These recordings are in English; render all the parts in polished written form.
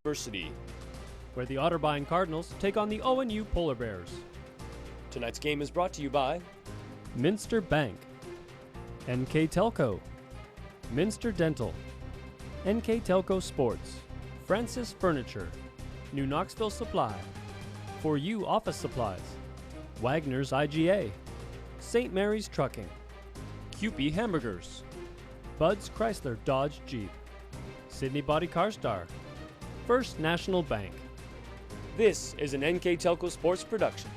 University, where the Otterbein Cardinals take on the ONU Polar Bears. Tonight's game is brought to you by Minster Bank, NKTelco, Minster Dental, NKTelco Sports, Francis Furniture, New Knoxville Supply, For You Office Supplies, Wagner's IGA, St. Mary's Trucking, Kewpie Hamburgers, Bud's Chrysler Dodge Jeep, Sydney Body Car Star, First National Bank. This is an NKTelco Sports production.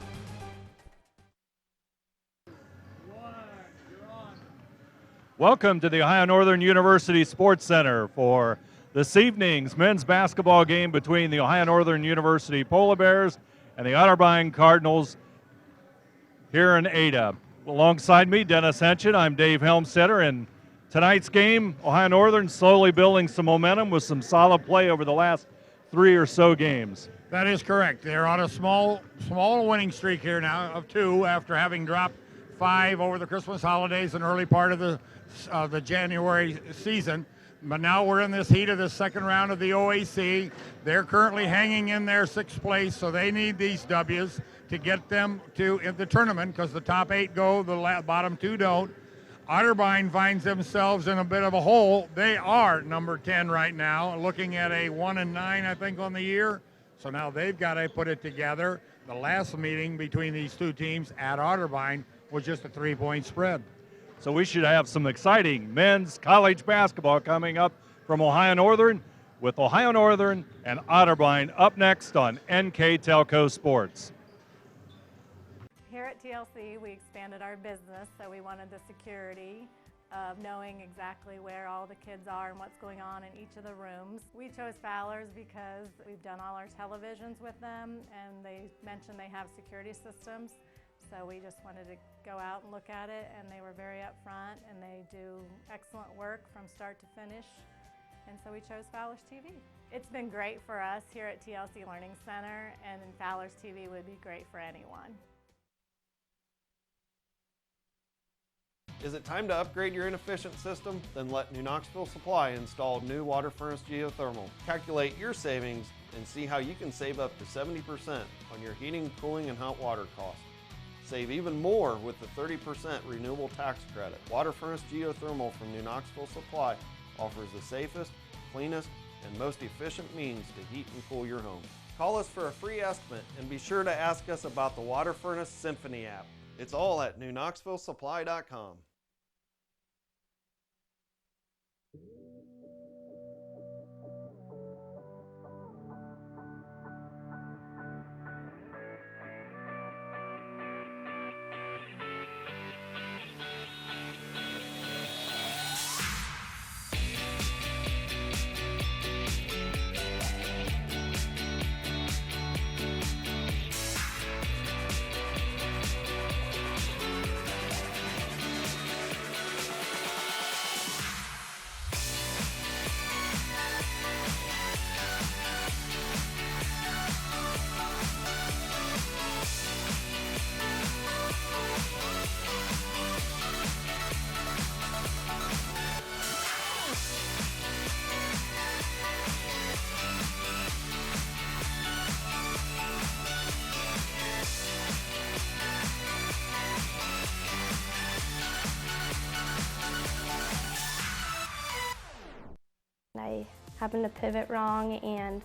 Welcome to the Ohio Northern University Sports Center for this evening's men's basketball game between the Ohio Northern University Polar Bears and the Otterbein Cardinals here in Ada. Alongside me, Dennis Henchen. I'm Dave Helmstetter, and tonight's game, Ohio Northern slowly building some momentum with some solid play over the last 3 or so games. That is correct. They're on a small winning streak here now of 2 after having dropped 5 over the Christmas holidays and early part of the January season. But now we're in this heat of the second round of the OAC. They're currently hanging in their 6th place, so they need these W's to get them to in the tournament because the top 8 go, the bottom 2 don't. Otterbein finds themselves in a bit of a hole. They are number 10 right now, looking at a 1-9, I think, on the year. So now they've got to put it together. The last meeting between these two teams at Otterbein was just a 3-point spread. So we should have some exciting men's college basketball coming up from Ohio Northern, with Ohio Northern and Otterbein up next on NKTelco Sports. Here at TLC, we expanded our business, so we wanted the security of knowing exactly where all the kids are and what's going on in each of the rooms. We chose Fowler's because we've done all our televisions with them, and they mentioned they have security systems. So we just wanted to go out and look at it, and they were very upfront, and they do excellent work from start to finish. And so we chose Fowler's TV. It's been great for us here at TLC Learning Center, and Fowler's TV would be great for anyone. Is it time to upgrade your inefficient system? Then let New Knoxville Supply install new water furnace geothermal. Calculate your savings and see how you can save up to 70% on your heating, cooling, and hot water costs. Save even more with the 30% renewable tax credit. Water furnace geothermal from New Knoxville Supply offers the safest, cleanest, and most efficient means to heat and cool your home. Call us for a free estimate and be sure to ask us about the Water Furnace Symphony app. It's all at newknoxvillesupply.com. I happened to pivot wrong and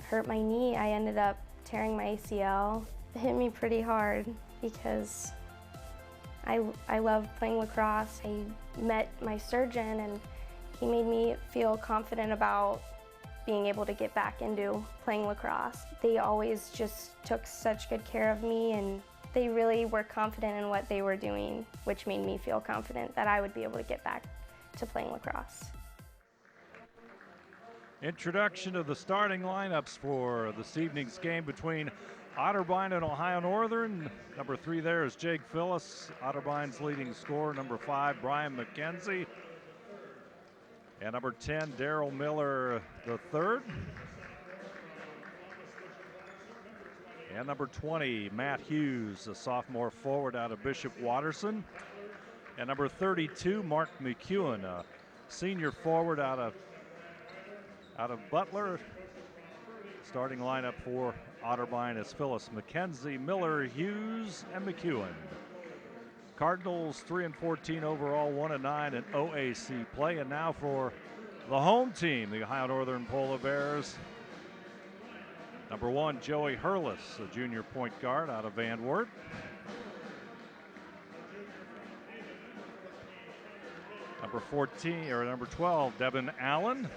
hurt my knee. I ended up tearing my ACL. It hit me pretty hard because I love playing lacrosse. I met my surgeon and he made me feel confident about being able to get back into playing lacrosse. They always just took such good care of me, and they really were confident in what they were doing, which made me feel confident that I would be able to get back to playing lacrosse. Introduction of the starting lineups for this evening's game between Otterbein and Ohio Northern. Number 3 there is Jake Phillips, Otterbein's leading scorer. Number 5, Brian Mckenzie. And number 10, Daryl Miller III. And number 20, Matt Hughes, a sophomore forward out of Bishop Watterson. And number 32, Mark McEwen, a senior forward out of out of Butler. Starting lineup for Otterbein is Phyllis, Mckenzie, Miller, Hughes, and McEwen. Cardinals 3-14 overall, 1-9 in OAC play. And now for the home team, the Ohio Northern Polar Bears. Number 1, Joey Hurlis, a junior point guard out of Van Wert. Number 12, Devin Allen.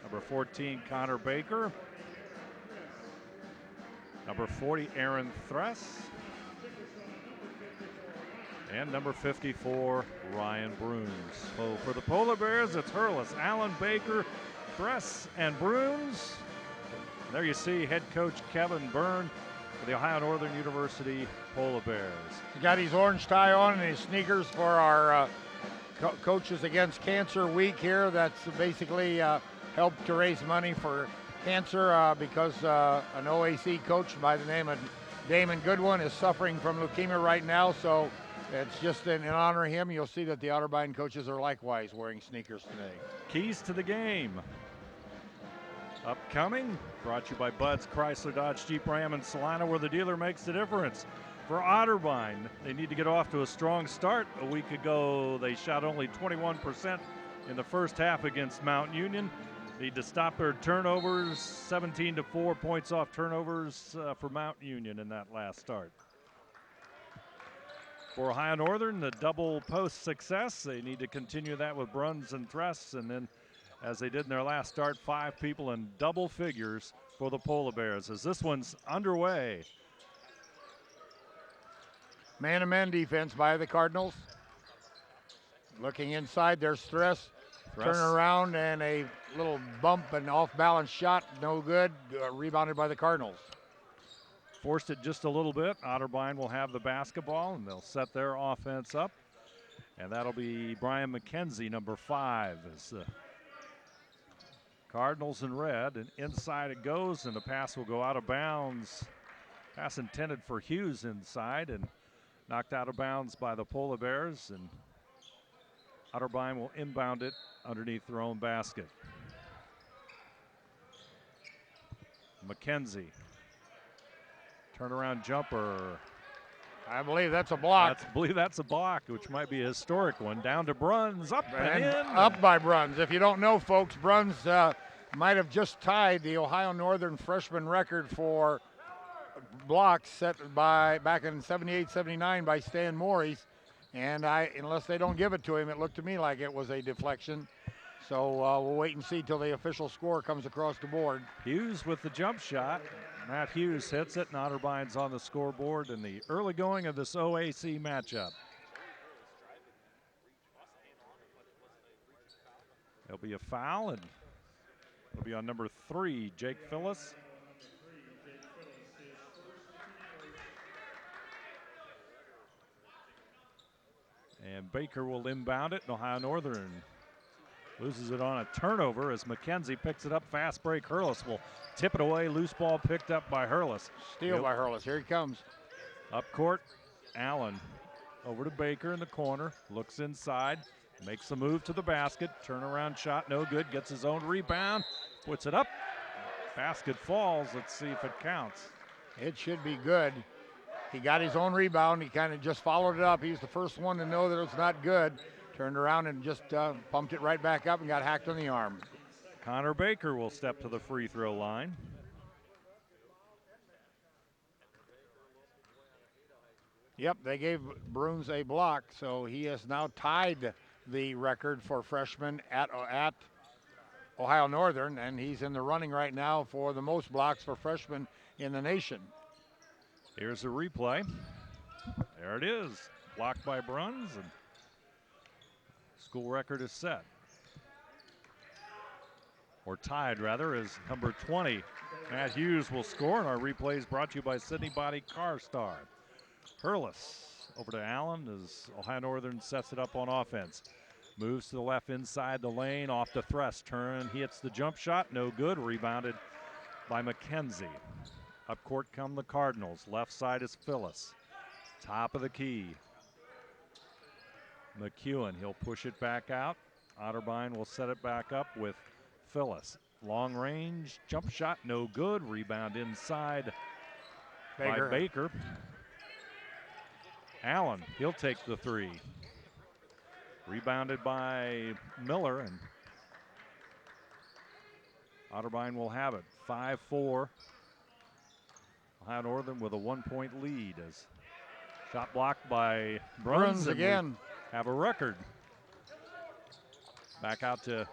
Number 14, Connor Baker. Number 40, Aaron Thress. And number 54, Ryan Bruns. So for the Polar Bears, it's Hurlis, Allen, Baker, Thress, and Bruns. There you see head coach Kevin Byrne for the Ohio Northern University Polar Bears. He got his orange tie on and his sneakers for our Coaches Against Cancer Week here. That's basically helped to raise money for cancer because an OAC coach by the name of Damon Goodwin is suffering from leukemia right now. So it's just in honor of him. You'll see that the Otterbein coaches are likewise wearing sneakers today. Keys to the game. Upcoming, brought to you by Bud's Chrysler Dodge Jeep Ram in Salina, where the dealer makes the difference. For Otterbein, they need to get off to a strong start. A week ago, they shot only 21% in the first half against Mount Union. Need to stop their turnovers, 17-4 points off turnovers for Mount Union in that last start. For Ohio Northern, the double post success, they need to continue that with Bruns and Thress, and then as they did in their last start, 5 people in double figures for the Polar Bears as this one's underway. Man-to-man defense by the Cardinals. Looking inside, there's Thress. Turn around and a little bump and off-balance shot, no good. Rebounded by the Cardinals. Forced it just a little bit. Otterbein will have the basketball, and they'll set their offense up. And that'll be Brian Mckenzie, number 5, as the Cardinals in red. And inside it goes, and the pass will go out of bounds. Pass intended for Hughes inside, and knocked out of bounds by the Polar Bears. And Otterbein will inbound it underneath their own basket. Mckenzie. Turnaround jumper. I believe that's a block. I believe that's a block, which might be a historic one. Down to Bruns, up and in. Up by Bruns. If you don't know, folks, Bruns might have just tied the Ohio Northern freshman record for blocks set back in 78-79 by Stan Morris. And unless they don't give it to him, it looked to me like it was a deflection. So we'll wait and see till the official score comes across the board. Hughes with the jump shot. Matt Hughes hits it, and Otterbein's on the scoreboard in the early going of this OAC matchup. There'll be a foul, and it'll be on number 3, Jake Phyllis. And Baker will inbound it, and Ohio Northern loses it on a turnover as Mckenzie picks it up. Fast break. Hurlis will tip it away. Loose ball picked up by Hurlis. Steal by Hurlis. Here he comes. Up court, Allen over to Baker in the corner. Looks inside. Makes a move to the basket. Turnaround shot, no good. Gets his own rebound. Puts it up. Basket falls. Let's see if it counts. It should be good. He got his own rebound. He kind of just followed it up. He was the first one to know that it was not good. Turned around and just pumped it right back up and got hacked on the arm. Connor Baker will step to the free throw line. Yep, they gave Bruns a block, so he has now tied the record for freshmen at Ohio Northern, and he's in the running right now for the most blocks for freshmen in the nation. Here's a replay. There it is. Blocked by Bruns, and school record is set. Or tied, rather, as number 20, Matt Hughes, will score. And our replay is brought to you by Sydney Body Car Star. Hurlis over to Allen as Ohio Northern sets it up on offense. Moves to the left inside the lane, off to Thress. Turn, he hits the jump shot, no good. Rebounded by Mckenzie. Up court come the Cardinals. Left side is Phyllis. Top of the key. McEwen, he'll push it back out. Otterbein will set it back up with Phyllis. Long range jump shot, no good. Rebound inside Baker. by Baker. Allen, he'll take the three. Rebounded by Miller, and Otterbein will have it. 5-4. Ohio Northern with a 1-point lead as shot blocked by Bruns again. Have a record. Back out to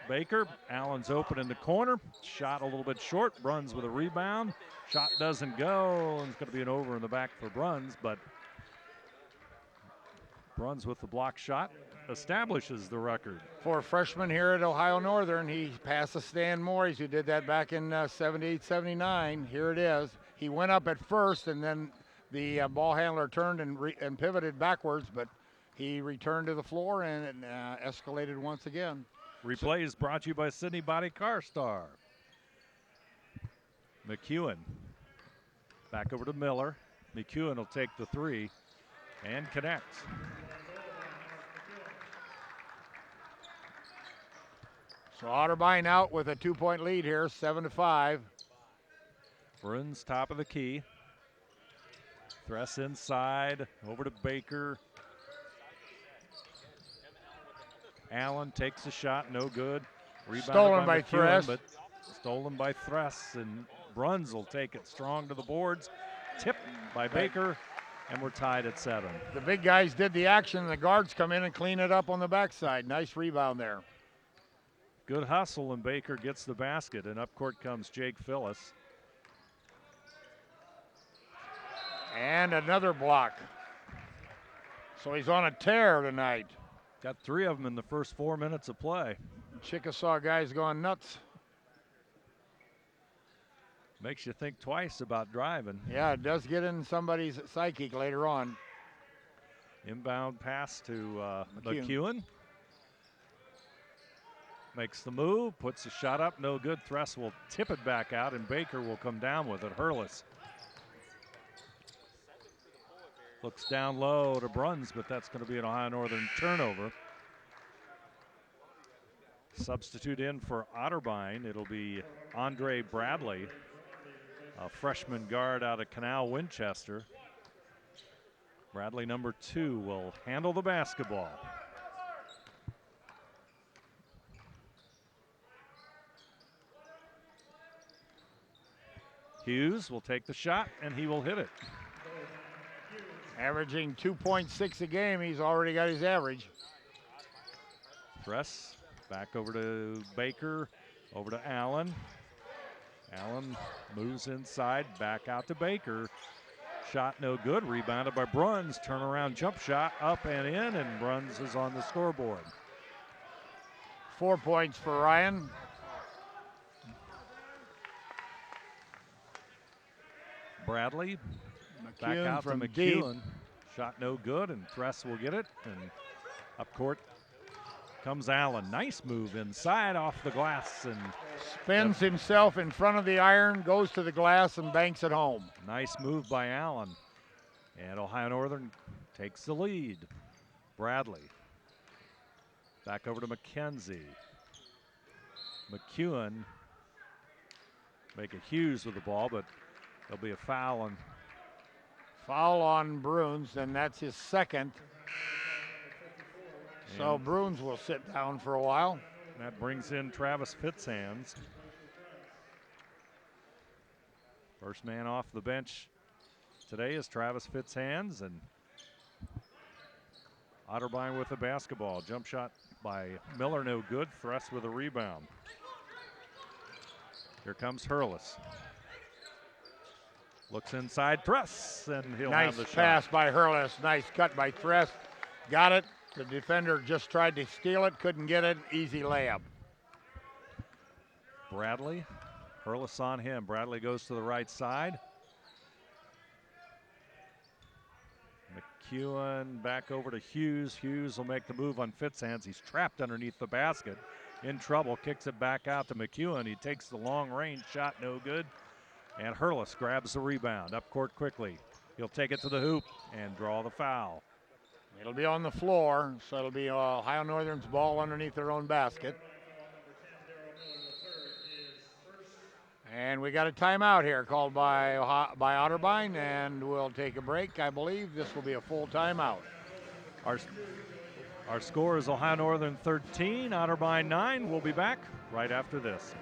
Baker. Allen's open in the corner. Shot a little bit short. Bruns with a rebound. Shot doesn't go. And it's going to be an over in the back for Bruns, but Bruns with the block shot establishes the record. For a freshman here at Ohio Northern, he passed to Stan Morris, who did that back in 78, 79. Here it is. He went up at first, and then the ball handler turned and pivoted backwards, but he returned to the floor and escalated once again. Replay is brought to you by Sydney Body Car Star. McEwen back over to Miller. McEwen will take the three and connects. So Otterbein out with a 2-point lead here, 7-5. Bruns top of the key. Thress inside, over to Baker. Allen takes a shot, no good. Rebounded Stolen by McEwen, Thress. but stolen by Thress, and Bruns will take it strong to the boards. Tipped by Baker, and we're tied at 7. The big guys did the action, and the guards come in and clean it up on the backside. Nice rebound there. Good hustle, and Baker gets the basket, and up court comes Jake Phillips. And another block. So he's on a tear tonight. Got 3 of them in the first 4 minutes of play. Chickasaw guys going nuts. Makes you think twice about driving. Yeah, it does get in somebody's psyche later on. Inbound pass to McEwen. Makes the move, puts the shot up, no good. Thress will tip it back out, and Baker will come down with it. Hurlis looks down low to Bruns, but that's going to be an Ohio Northern turnover. Substitute in for Otterbein. It'll be Andre Bradley, a freshman guard out of Canal Winchester. Bradley, number 2, will handle the basketball. Hughes will take the shot, and he will hit it. Averaging 2.6 a game. He's already got his average. Thress back over to Baker, over to Allen. Allen moves inside, back out to Baker. Shot no good, rebounded by Bruns. Turnaround jump shot up and in, and Bruns is on the scoreboard. 4 points for Ryan. Bradley back McEwen out from to deep. McEwen. Shot no good, and Thress will get it. And up court comes Allen. Nice move inside off the glass, and Spins himself in front of the iron, goes to the glass, and banks it home. nice move by Allen. And Ohio Northern takes the lead. Bradley back over to Mckenzie. McEwen making Hughes with the ball, but there'll be a foul on. Foul on Bruns, and that's his second. So Bruns will sit down for a while. That brings in Travis Fitzhands. First man off the bench today is Travis Fitzhands, and Otterbein with the basketball. Jump shot by Miller, no good. Thress with a rebound. Here comes Hurlis. Looks inside, Thress, and he'll have the Nice shot. pass by Hurlis. Nice cut by Thress. Got it. The defender just tried to steal it, couldn't get it. Easy layup. Bradley, Hurlis on him. Bradley goes to the right side. McEwen back over to Hughes. Hughes will make the move on Fitzhands. He's trapped underneath the basket. In trouble, kicks it back out to McEwen. He takes the long range shot, no good. And Hurlis grabs the rebound up court quickly. He'll take it to the hoop and draw the foul. It'll be on the floor, so it'll be Ohio Northern's ball underneath their own basket. And we got a timeout here called by Otterbein, and we'll take a break. I believe this will be a full timeout. Our score is Ohio Northern 13, Otterbein 9. We'll be back right after this.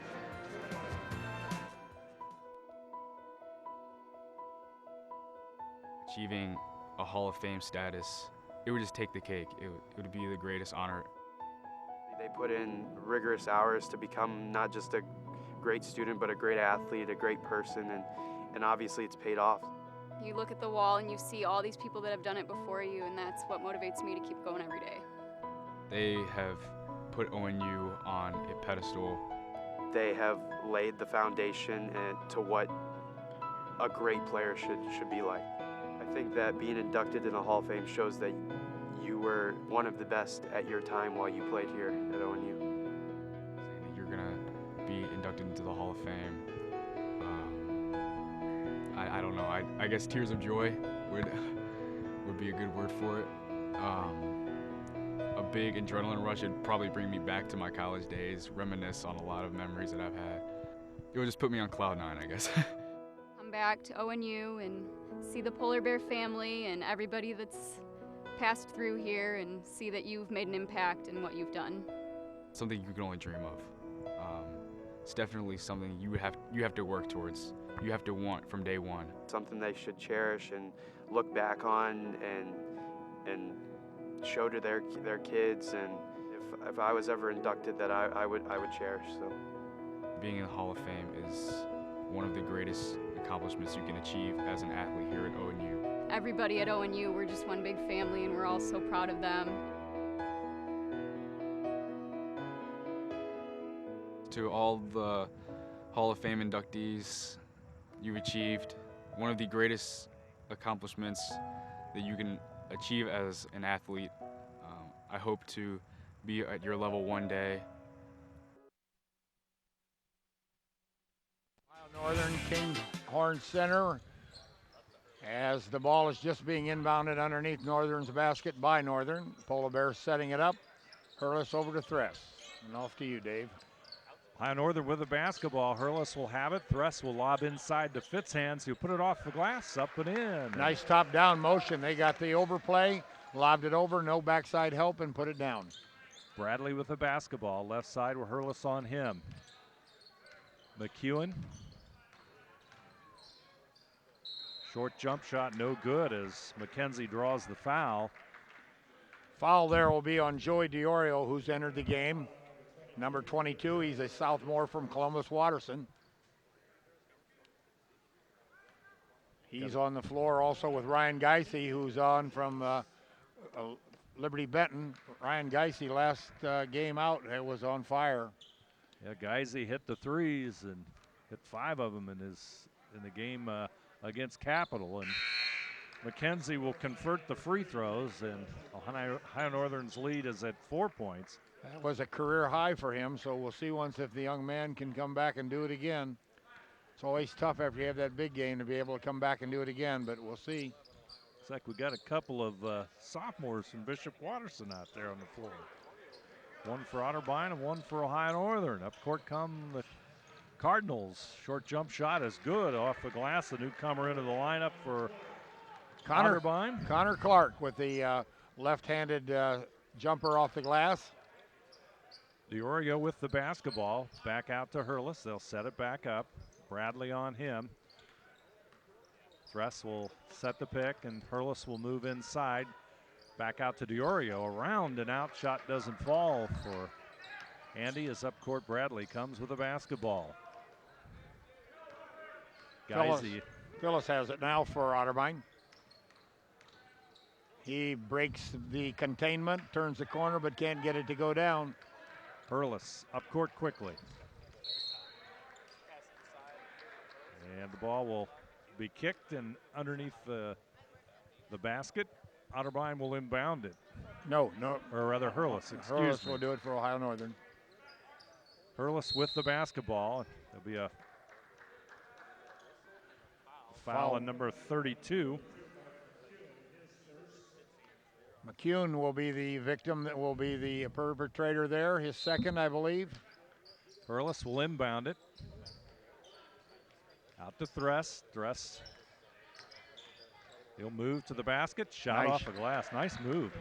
Achieving a Hall of Fame status, it would just take the cake. It would be the greatest honor. They put in rigorous hours to become not just a great student, but a great athlete, a great person, and obviously it's paid off. You look at the wall and you see all these people that have done it before you, and that's what motivates me to keep going every day. They have put ONU on a pedestal. They have laid the foundation to what a great player should be like. I think that being inducted in the Hall of Fame shows that you were one of the best at your time while you played here at ONU. Saying that you're gonna be inducted into the Hall of Fame, I don't know. I guess tears of joy would be a good word for it. A big adrenaline rush would probably bring me back to my college days, reminisce on a lot of memories that I've had. It would just put me on cloud nine, I guess. Come back to ONU and see the Polar Bear family and everybody that's passed through here, and see that you've made an impact in what you've done. Something you can only dream of. It's definitely something you have to work towards. You have to want from day one. Something they should cherish and look back on and show to their kids. And if I was ever inducted, that I would cherish. So being in the Hall of Fame is one of the greatest accomplishments you can achieve as an athlete here at ONU. Everybody at ONU, we're just one big family, and we're all so proud of them. To all the Hall of Fame inductees, you've achieved one of the greatest accomplishments that you can achieve as an athlete. I hope to be at your level one day. Ohio Northern Kinghorn Center, as the ball is just being inbounded underneath Northern's basket by Northern. Polar Bears setting it up. Hurlis over to Thress. And off to you, Dave. Ohio Northern with the basketball. Hurlis will have it. Thress will lob inside to Fitzhands, who put it off the glass, up and in. Nice top-down motion. They got the overplay, lobbed it over, no backside help, and put it down. Bradley with the basketball. Left side with Hurlis on him. McEwen. Short jump shot, no good as Mckenzie draws the foul. Foul there will be on Joey DiOrio, who's entered the game. Number 22, he's a sophomore from Columbus Watterson. He's on the floor also with Ryan Geisey, who's on from Liberty Benton. Ryan Geisey last game out was on fire. Yeah, Geisey hit the threes and hit 5 of them in the game against Capital. And Mckenzie will convert the free throws, and Ohio Northern's lead is at 4 points. That was a career high for him, so we'll see once if the young man can come back and do it again. It's always tough after you have that big game to be able to come back and do it again, but we'll see. Looks like we got a couple of sophomores from Bishop Watterson out there on the floor. One for Otterbein and one for Ohio Northern. Up court come the Cardinals. Short jump shot is good off the glass. The newcomer into the lineup for Otterbein. Connor Clark with the left-handed jumper off the glass. DiOrio with the basketball. Back out to Hurlis. They'll set it back up. Bradley on him. Thress will set the pick, and Hurlis will move inside. Back out to DiOrio. Around and out. Shot doesn't fall for Andy as up court. Bradley comes with the basketball. Phyllis has it now for Otterbein. He breaks the containment, turns the corner, but can't get it to go down. Hurlis up court quickly. And the ball will be kicked and underneath the basket. Otterbein will inbound it. No. Or rather Hurlis, excuse Hurlis me. will do it for Ohio Northern. Hurlis with the basketball. There'll be a foul on number 32. McEwen will be the victim, that will be the perpetrator there. His second, I believe. Hurlis will inbound it. Out to Thress. Thress. He'll move to the basket. Shot Nice. off the glass. Nice move.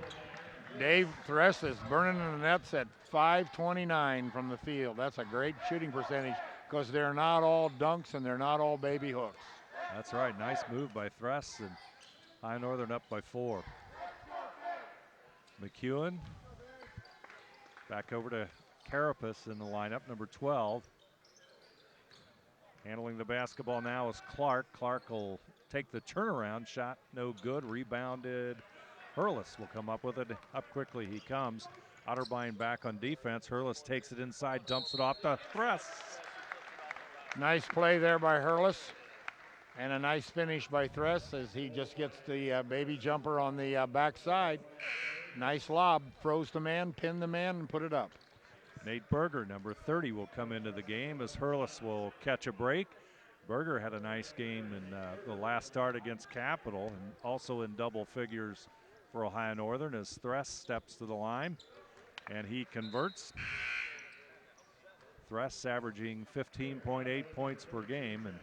Dave Thress is burning in the nets at 5:29 from the field. That's a great shooting percentage because they're not all dunks and they're not all baby hooks. That's right. Nice move by Thress, and High Northern up by 4. McEwen back over to Carapace in the lineup, number 12. Handling the basketball now is Clark. Clark will take the turnaround shot, no good. Rebounded. Hurlis will come up with it. Up quickly he comes. Otterbein back on defense. Hurlis takes it inside, dumps it off to Thress. Nice play there by Hurlis. And a nice finish by Thress as he just gets the baby jumper on the backside. Nice lob, froze the man, pinned the man, and put it up. Nate Berger, number 30, will come into the game as Hurlis will catch a break. Berger had a nice game in the last start against Capital, and also in double figures for Ohio Northern as Thress steps to the line, and he converts. Thress averaging 15.8 points per game. And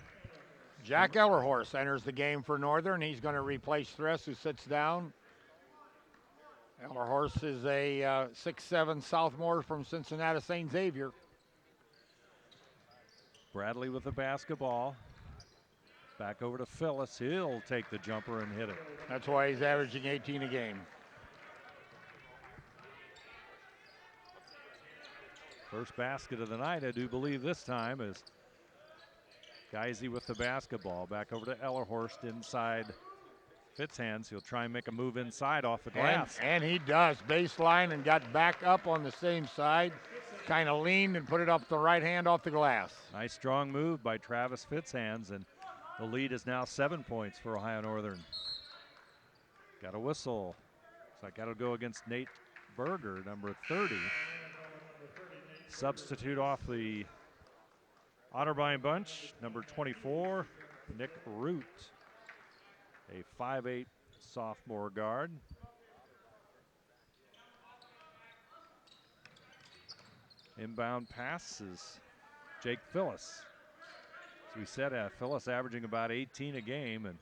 Jack Ellerhorst enters the game for Northern. He's going to replace Thress, who sits down. Ellerhorst is a 6'7" sophomore from Cincinnati St. Xavier. Bradley with the basketball. Back over to Phyllis. He'll take the jumper and hit it. That's why he's averaging 18 a game. First basket of the night, I do believe this time, is Geisey with the basketball. Back over to Ellerhorst inside Fitzhands. He'll try and make a move inside off the glass. And he does. Baseline and got back up on the same side. Kind of leaned and put it up the right hand off the glass. Nice strong move by Travis Fitzhands, and the lead is now 7 points for Ohio Northern. Got a whistle. Looks like that'll go against Nate Berger, number 30. Substitute off the Otterbein bunch, number 24, Nick Root, a 5'8" sophomore guard. Inbound pass is Jake Phyllis. As we said, Phyllis averaging about 18 a game, and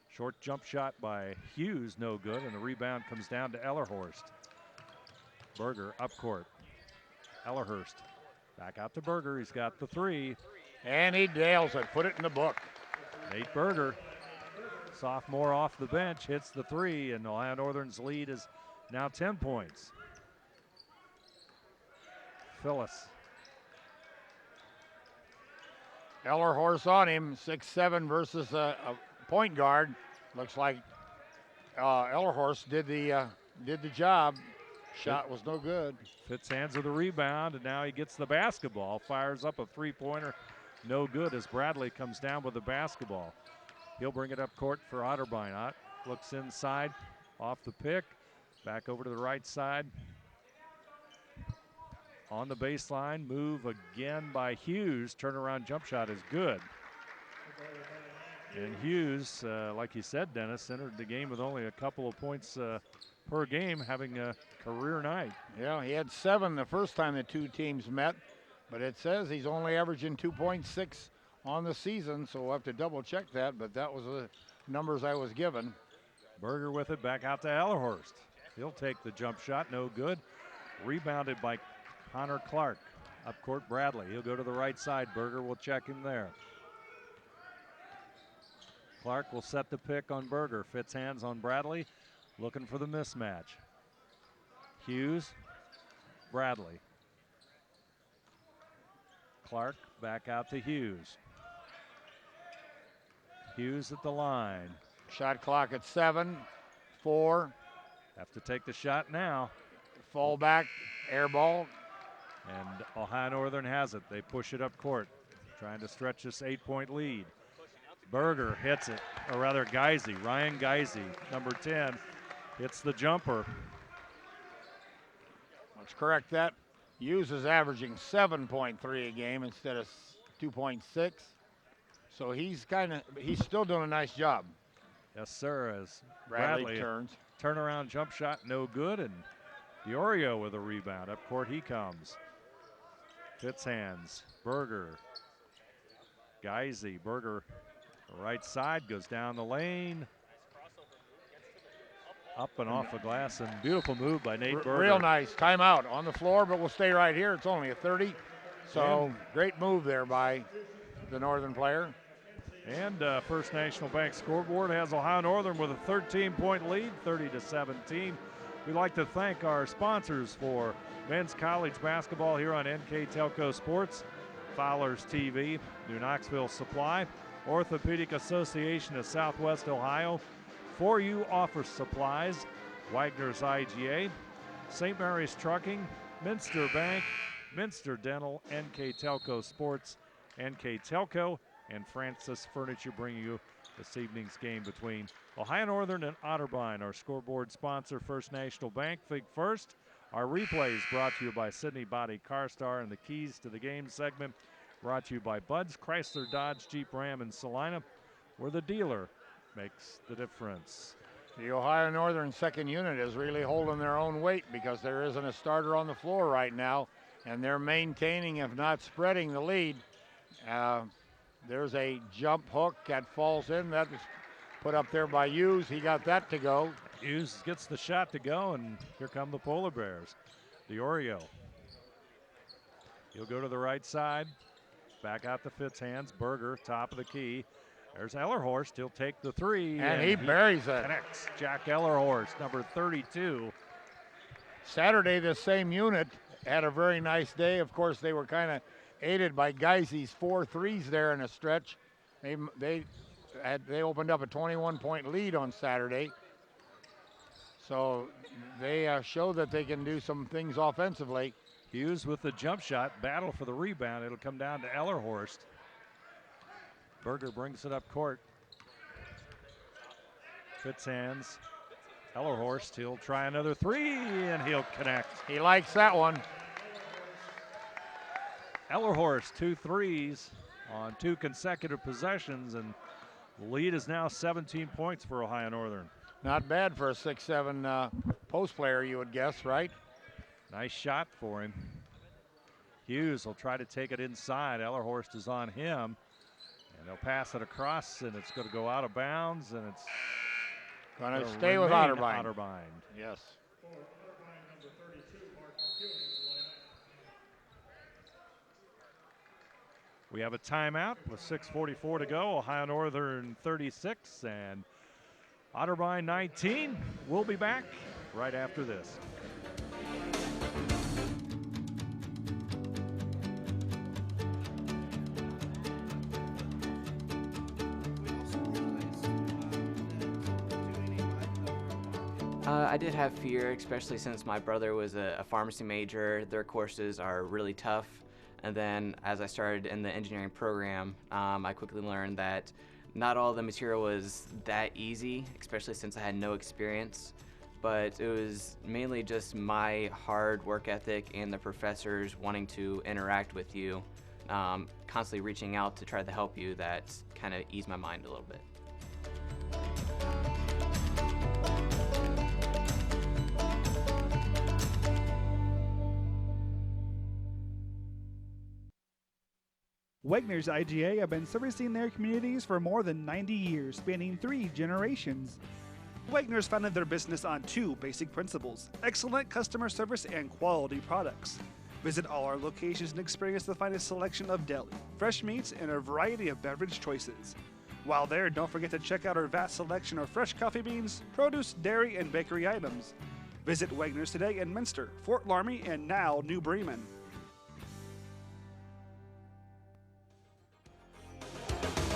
short jump shot by Hughes, no good, and the rebound comes down to Ellerhorst. Berger up court. Ellerhorst back out to Berger. He's got the 3. And he nails it. Put it in the book. Nate Berger, sophomore off the bench, hits the 3, and Ohio Northern's lead is now 10 points. Phyllis. Ellerhorst on him, 6'7" versus a point guard. Looks like Ellerhorst did the job. Shot was no good. Fitzhands with the rebound, and now he gets the basketball. Fires up a three-pointer, no good as Bradley comes down with the basketball. He'll bring it up court for Otterbein. Looks inside, off the pick, back over to the right side. On the baseline, move again by Hughes. Turnaround jump shot is good. And Hughes, like you said, Dennis, entered the game with only a couple of points per game, having a career night. Yeah, he had 7 the first time the two teams met, but it says he's only averaging 2.6 on the season, so we'll have to double check that, but that was the numbers I was given. Berger with it, back out to Ellerhorst. He'll take the jump shot, no good. Rebounded by Connor Clark. Up court, Bradley. He'll go to the right side. Berger will check him there. Clark will set the pick on Berger. Fitzhands on Bradley, looking for the mismatch. Hughes, Bradley. Clark back out to Hughes. Hughes at the line. Shot clock at 7, 4. Have to take the shot now. Fall back, air ball. And Ohio Northern has it. They push it up court, trying to stretch this 8-point lead. Berger hits it, or rather Geisey, Ryan Geisey, number 10, hits the jumper. Let's correct that. Hughes is averaging 7.3 a game instead of 2.6. So he's still doing a nice job. Yes, sir, as Bradley turns. Turnaround jump shot, no good, and Diorio with a rebound. Up court he comes. Fitzhands, Berger. Geisy, Berger, right side, goes down the lane. Up and off the glass, and beautiful move by Nate Berger. Real nice. Timeout on the floor, but we'll stay right here. It's only a 30. So great move there by the Northern player. And First National Bank scoreboard has Ohio Northern with a 13-point lead, 30-17. We'd like to thank our sponsors for men's college basketball here on NKTelco Sports, Fowler's TV, New Knoxville Supply, Orthopedic Association of Southwest Ohio, For You Office Supplies, Wagner's IGA, St. Mary's Trucking, Minster Bank, Minster Dental, NKTelco Sports, NKTelco, and Francis Furniture bringing you this evening's game between Ohio Northern and Otterbein. Our scoreboard sponsor, First National Bank, Think First. Our replays brought to you by Sydney Body CarStar, and the keys to the game segment brought to you by Bud's Chrysler Dodge Jeep Ram in Salina, where the dealer makes the difference. The Ohio Northern second unit is really holding their own weight because there isn't a starter on the floor right now, and they're maintaining, if not spreading, the lead. There's a jump hook that falls in. That was put up there by Hughes. He got that to go. Hughes gets the shot to go, and here come the Polar Bears. DiOrio. He'll go to the right side. Back out to Fitz hands. Berger, top of the key. There's Ellerhorst. He'll take the three. And he buries it. Connects. Jack Ellerhorst, number 32. Saturday, the same unit had a very nice day. Of course, they were kind of aided by Geisy's 4 threes there in a stretch. They opened up a 21-point lead on Saturday. So they show that they can do some things offensively. Hughes with the jump shot, battle for the rebound. It'll come down to Ellerhorst. Berger brings it up court. Fitz hands. Ellerhorst, he'll try another three, and he'll connect. He likes that one. Ellerhorst, 2 threes on 2 consecutive possessions, and the lead is now 17 points for Ohio Northern. Not bad for a 6'7" post player, you would guess, right? Nice shot for him. Hughes will try to take it inside. Ellerhorst is on him, and they'll pass it across, and it's going to go out of bounds, and it's going to stay with Otterbein. Yes. We have a timeout with 6:44 to go. Ohio Northern 36 and Otterbein 19. We'll be back right after this. I did have fear, especially since my brother was a pharmacy major. Their courses are really tough. And then as I started in the engineering program, I quickly learned that not all the material was that easy, especially since I had no experience. But it was mainly just my hard work ethic and the professors wanting to interact with you, constantly reaching out to try to help you, that kind of eased my mind a little bit. Wagner's IGA have been servicing their communities for more than 90 years, spanning 3 generations. Wagner's founded their business on 2 basic principles: excellent customer service and quality products. Visit all our locations and experience the finest selection of deli, fresh meats, and a variety of beverage choices. While there, don't forget to check out our vast selection of fresh coffee beans, produce, dairy, and bakery items. Visit Wagner's today in Minster, Fort Laramie, and now New Bremen.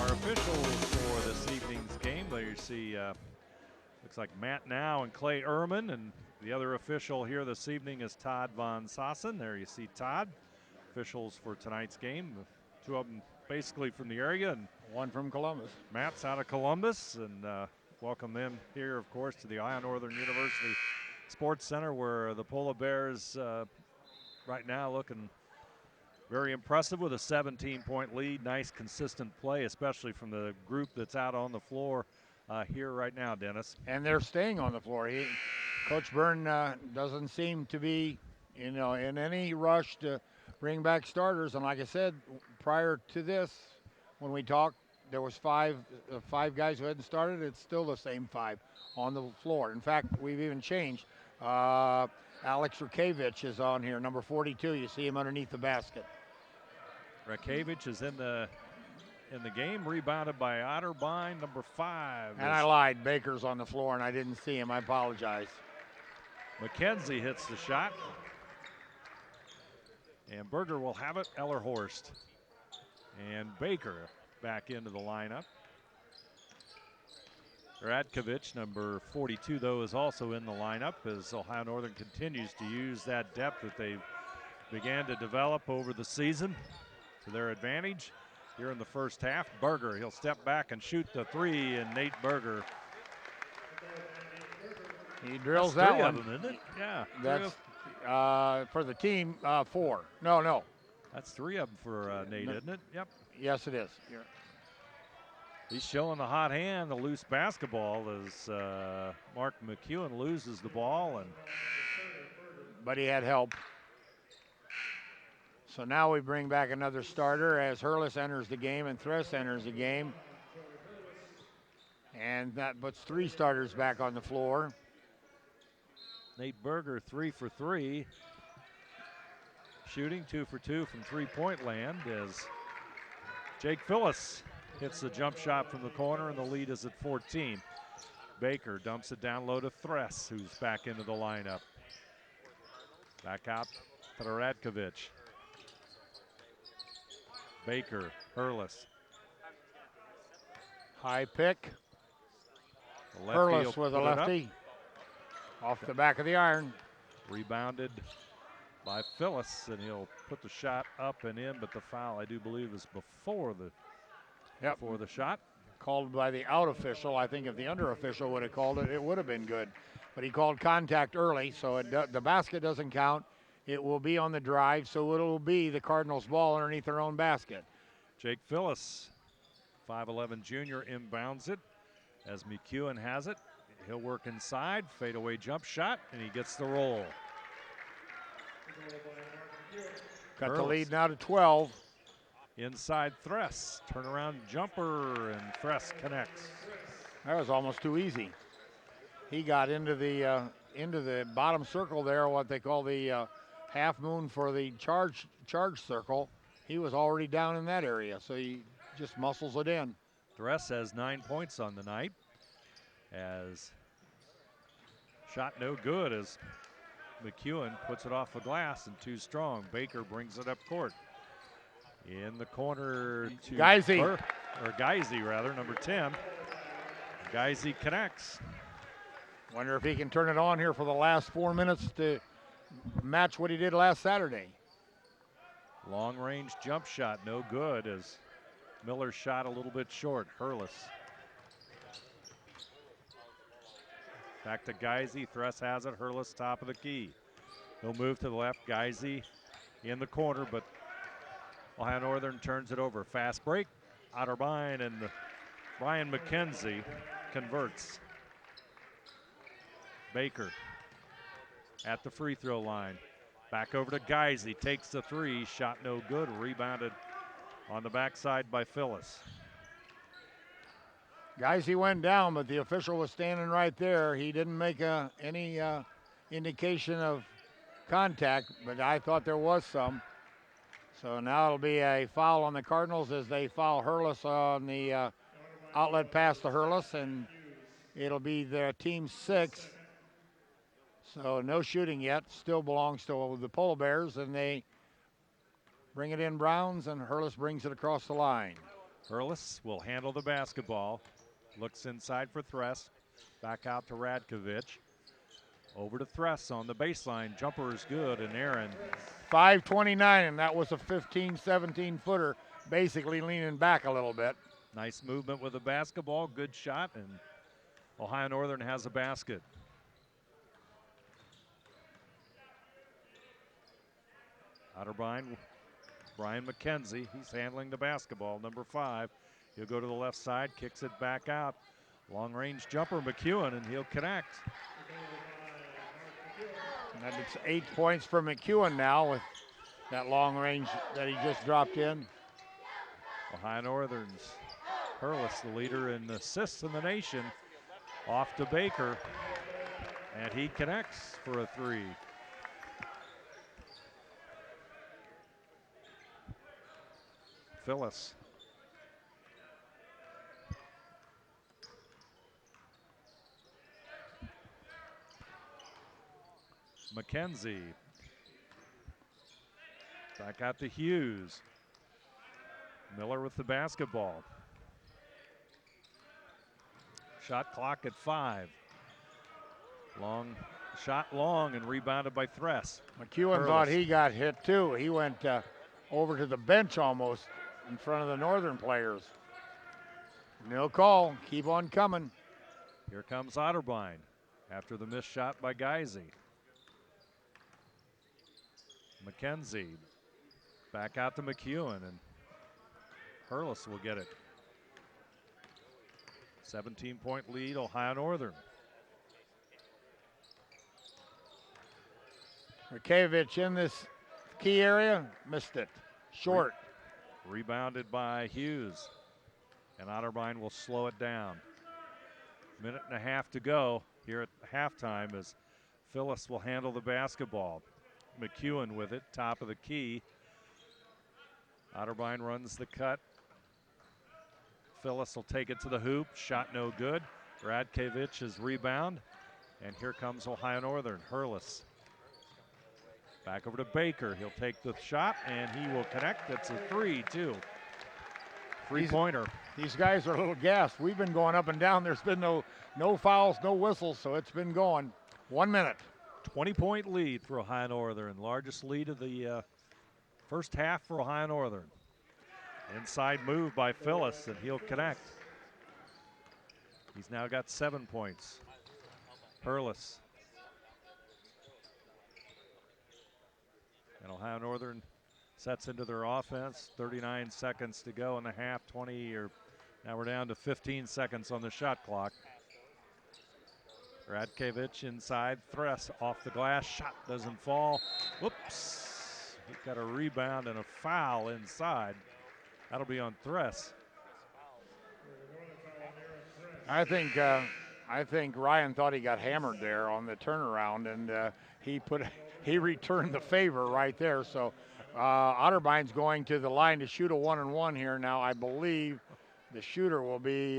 Our officials for this evening's game, there you see, looks like Matt Now and Clay Ehrman, and the other official here this evening is Todd Von Sassen. There you see Todd. Officials for tonight's game, 2 of them basically from the area, and 1 from Columbus. Matt's out of Columbus, and welcome them here, of course, to the Ohio Northern University Sports Center, where the Polar Bears right now looking very impressive with a 17-point lead. Nice, consistent play, especially from the group that's out on the floor here right now, Dennis. And they're staying on the floor. Coach Byrne doesn't seem to be, in any rush to bring back starters. And like I said, prior to this, when we talked, there was five guys who hadn't started. It's still the same 5 on the floor. In fact, we've even changed. Alex Rakevich is on here, number 42. You see him underneath the basket. Rakevich is in the game, rebounded by Otterbein, number 5. And I lied. Baker's on the floor, and I didn't see him. I apologize. Mckenzie hits the shot. And Berger will have it. Ellerhorst. And Baker back into the lineup. Radkovich, number 42, though, is also in the lineup as Ohio Northern continues to use that depth that they began to develop over the season to their advantage. Here in the first half, Berger, he'll step back and shoot the 3, and Nate Berger. He drills That's that 3 one. of them, isn't it? Yeah. That's for the team, 4. No. That's 3 of them for Nate, isn't it? Yep. Yes, it is. Yeah. He's showing the hot hand, the loose basketball as Mark McEwen loses the ball. But he had help. So now we bring back another starter as Hurlis enters the game and Thress enters the game. And that puts 3 starters back on the floor. Nate Berger 3 for 3. Shooting 2 for 2 from three-point land as Jake Phillips hits the jump shot from the corner, and the lead is at 14. Baker dumps it down low to Thress, who's back into the lineup. Back out to Radkovich. Baker, Hurlis. High pick. Hurlis with a lefty. Off the back of the iron. Rebounded by Phillips, and he'll put the shot up and in, but the foul, I do believe, is before the shot. Called by the out official. I think if the under official would have called it, it would have been good. But he called contact early, so the basket doesn't count. It will be on the drive, so it'll be the Cardinals' ball underneath their own basket. Jake Phillips, 5'11 junior, inbounds it as McEwen has it. He'll work inside, fadeaway jump shot, and he gets the roll. Got the lead now to 12. Inside Thress, turnaround jumper, and Thress connects. That was almost too easy. He got into the bottom circle there, what they call the half moon for the charge circle. He was already down in that area, so he just muscles it in. Thress has 9 points on the night. As shot no good as McEwen puts it off the glass and too strong. Baker brings it up court. In the corner to Geisey rather, number 10. Geisey connects. Wonder if he can turn it on here for the last 4 minutes to match what he did last Saturday. Long range jump shot, no good as Miller shot a little bit short. Hurlis. Back to Geisey, Thress has it, Hurlis top of the key. He'll move to the left, Geisey in the corner, but Ohio Northern turns it over. Fast break, Otterbein, and Brian Mckenzie converts. Baker at the free throw line. Back over to Geisey, takes the 3, shot no good, rebounded on the backside by Phillips. Geisey went down, but the official was standing right there. He didn't make any indication of contact, but I thought there was some. So now it'll be a foul on the Cardinals as they foul Hurlis on the outlet pass to Hurlis, and it'll be their team 6. So no shooting yet, still belongs to the Polar Bears, and they bring it in Browns, and Hurlis brings it across the line. Hurlis will handle the basketball. Looks inside for Thress. Back out to Radkovich. Over to Thress on the baseline. Jumper is good, and Aaron. 5:29, and that was a 15, 17-footer, basically leaning back a little bit. Nice movement with the basketball. Good shot, and Ohio Northern has a basket. Otterbein, Brian Mckenzie, he's handling the basketball, number 5. He'll go to the left side, kicks it back out. Long range jumper, McEwen, and he'll connect. And it's 8 points for McEwen now with that long range that he just dropped in. Ohio Northern's Hurlis, the leader in assists in the nation, off to Baker, and he connects for a three. Phyllis. Mckenzie. Back out to Hughes. Miller with the basketball. Shot clock at 5. Long shot long and rebounded by Thress. McEwen thought he got hit too. He went over to the bench almost in front of the Northern players. No call, keep on coming. Here comes Otterbein after the missed shot by Geisy. Mckenzie back out to McEwen, and Hurlis will get it. 17-point lead, Ohio Northern. Mrkevich in this key area, missed it. Short. Rebounded by Hughes, and Otterbein will slow it down. Minute and a half to go here at halftime as Phyllis will handle the basketball. McEwen with it, top of the key. Otterbein runs the cut. Phyllis will take it to the hoop. Shot no good. Radkevich's rebound. And here comes Ohio Northern. Hurlis. Back over to Baker. He'll take the shot and he will connect. It's a 3-2. Three-pointer. These guys are a little gassed. We've been going up and down. There's been no fouls, no whistles, so it's been going. 1 minute. 20-point lead for Ohio Northern. Largest lead of the first half for Ohio Northern. Inside move by Phyllis, and he'll connect. He's now got 7 points. Hurlis. And Ohio Northern sets into their offense. 39 seconds to go in the half. Now we're down to 15 seconds on the shot clock. Radkevich inside. Thress off the glass. Shot doesn't fall. Whoops. He got a rebound and a foul inside. That'll be on Thress. I think Ryan thought he got hammered there on the turnaround, and he returned the favor right there. So Otterbein's going to the line to shoot a 1-and-1 here now. I believe the shooter will be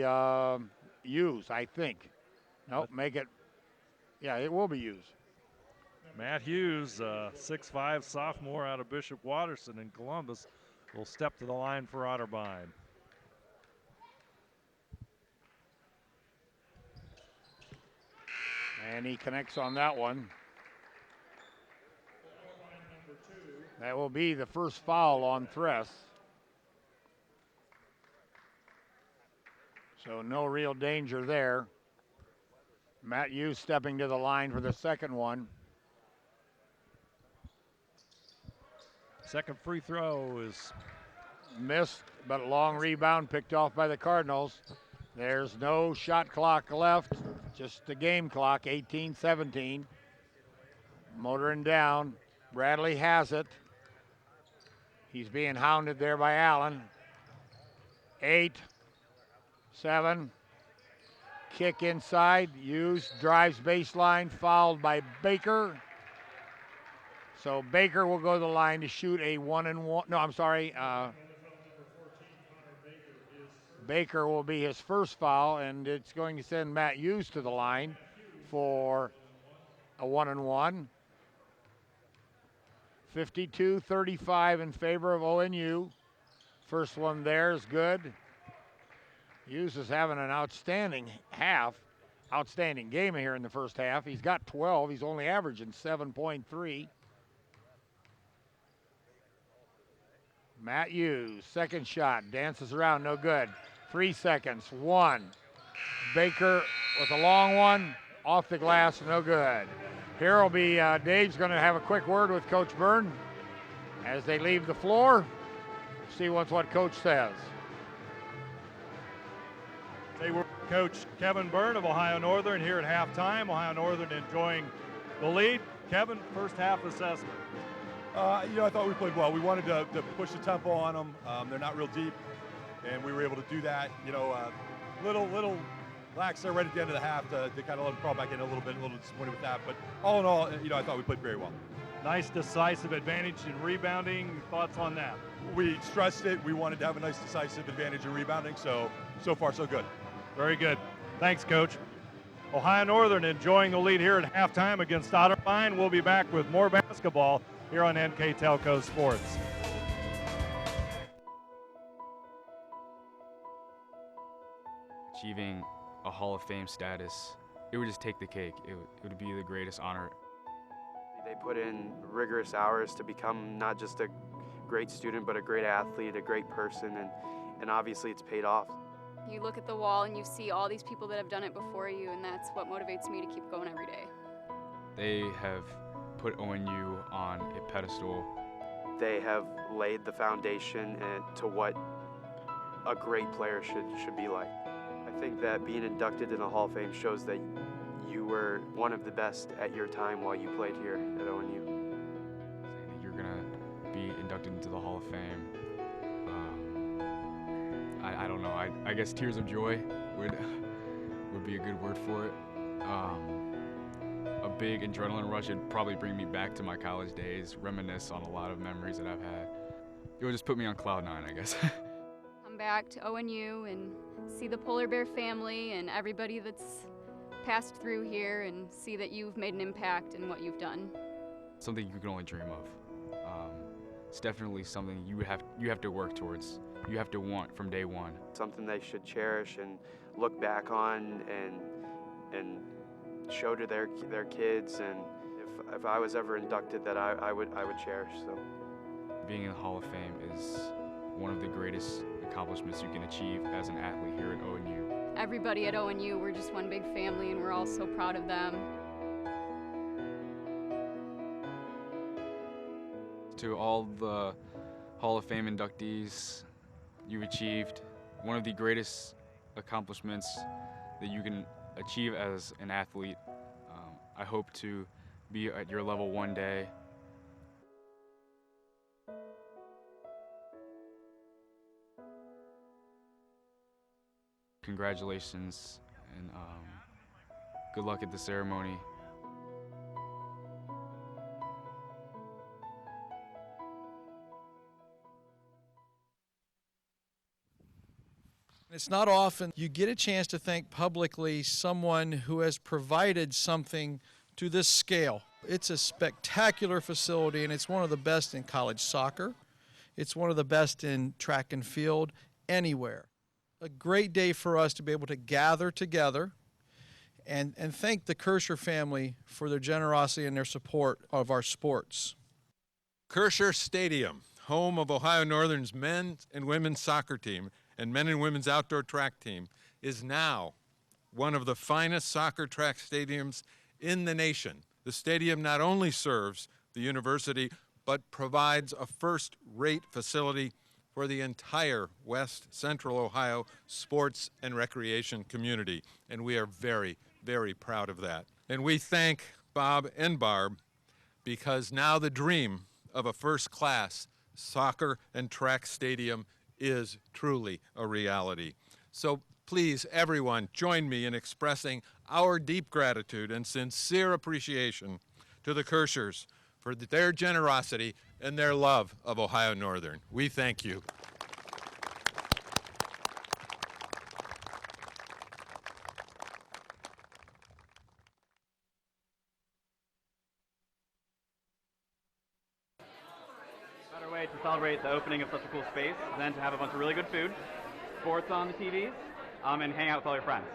Hughes, I think. Nope, make it. Yeah, it will be Hughes. Matt Hughes, 6'5" sophomore out of Bishop Watterson in Columbus, will step to the line for Otterbein. And he connects on that one. That will be the first foul on Thress. So no real danger there. Matt Hughes stepping to the line for the second one. Second free throw is missed, but a long rebound picked off by the Cardinals. There's no shot clock left, just the game clock, 18-17. Motoring down. Bradley has it. He's being hounded there by Allen. 8, 7. Kick inside. Hughes drives baseline, fouled by Baker. So Baker will go to the line to shoot a 1-and-1. No, I'm sorry. Baker will be his first foul, and it's going to send Matt Hughes to the line for a 1-and-1. 52-35 in favor of ONU. First one there is good. Hughes is having an outstanding game here in the first half. He's got 12. He's only averaging 7.3. Matt Hughes, second shot, dances around, no good. 3 seconds, 1. Baker with a long one, off the glass, no good. Here will be, Dave's going to have a quick word with Coach Byrne as they leave the floor. See what Coach says. They were Coach Kevin Byrne of Ohio Northern here at halftime. Ohio Northern enjoying the lead. Kevin, first half assessment. I thought we played well. We wanted to push the tempo on them. They're not real deep. and we were able to do that. You know, little lax there right at the end of the half to kind of let them crawl back in a little bit. A little disappointed with that, but all in all, you know, I thought we played very well. Nice decisive advantage in rebounding. Thoughts on that? We stressed it. We wanted to have a nice decisive advantage in rebounding, so far so good. Very good. Thanks, Coach. Ohio Northern enjoying the lead here at halftime against Otterbein. We'll be back with more basketball here on NKTelco Sports. Achieving a Hall of Fame status, it would just take the cake. It would be the greatest honor. They put in rigorous hours to become not just a great student, but a great athlete, a great person, and obviously it's paid off. You look at the wall and you see all these people that have done it before you, and that's what motivates me to keep going every day. They have put ONU on a pedestal. They have laid the foundation to what a great player should be like. I think that being inducted in the Hall of Fame shows that you were one of the best at your time while you played here at ONU. Saying that you're gonna be inducted into the Hall of Fame. I don't know. I guess tears of joy would be a good word for it. A big adrenaline rush would probably bring me back to my college days, reminisce on a lot of memories that I've had. It would just put me on cloud nine, I guess. Come back to ONU and see the polar bear family and everybody that's passed through here and see that you've made an impact in what you've done. Something you can only dream of. It's definitely something you have to work towards. You have to want from day one. Something they should cherish and look back on and show to their kids. And if I was ever inducted, that I would cherish. So being in the Hall of Fame is one of the greatest accomplishments you can achieve as an athlete here at ONU. Everybody at ONU, we're just one big family, and we're all so proud of them. To all the Hall of Fame inductees, you've achieved one of the greatest accomplishments that you can achieve as an athlete. I hope to be at your level one day. Congratulations, and good luck at the ceremony. It's not often you get a chance to thank publicly someone who has provided something to this scale. It's a spectacular facility, and it's one of the best in college soccer. It's one of the best in track and field anywhere. A great day for us to be able to gather together and thank the Kirscher family for their generosity and their support of our sports. Kirscher Stadium, home of Ohio Northern's men's and women's soccer team and men and women's outdoor track team, is now one of the finest soccer track stadiums in the nation. The stadium not only serves the university, but provides a first-rate facility for the entire West Central Ohio sports and recreation community. And we are very, very proud of that. And we thank Bob and Barb, because now the dream of a first-class soccer and track stadium is truly a reality. So please, everyone, join me in expressing our deep gratitude and sincere appreciation to the Kirschers for their generosity and their love of Ohio Northern. We thank you. Better way to celebrate the opening of such a cool space than to have a bunch of really good food, sports on the TVs, and hang out with all your friends.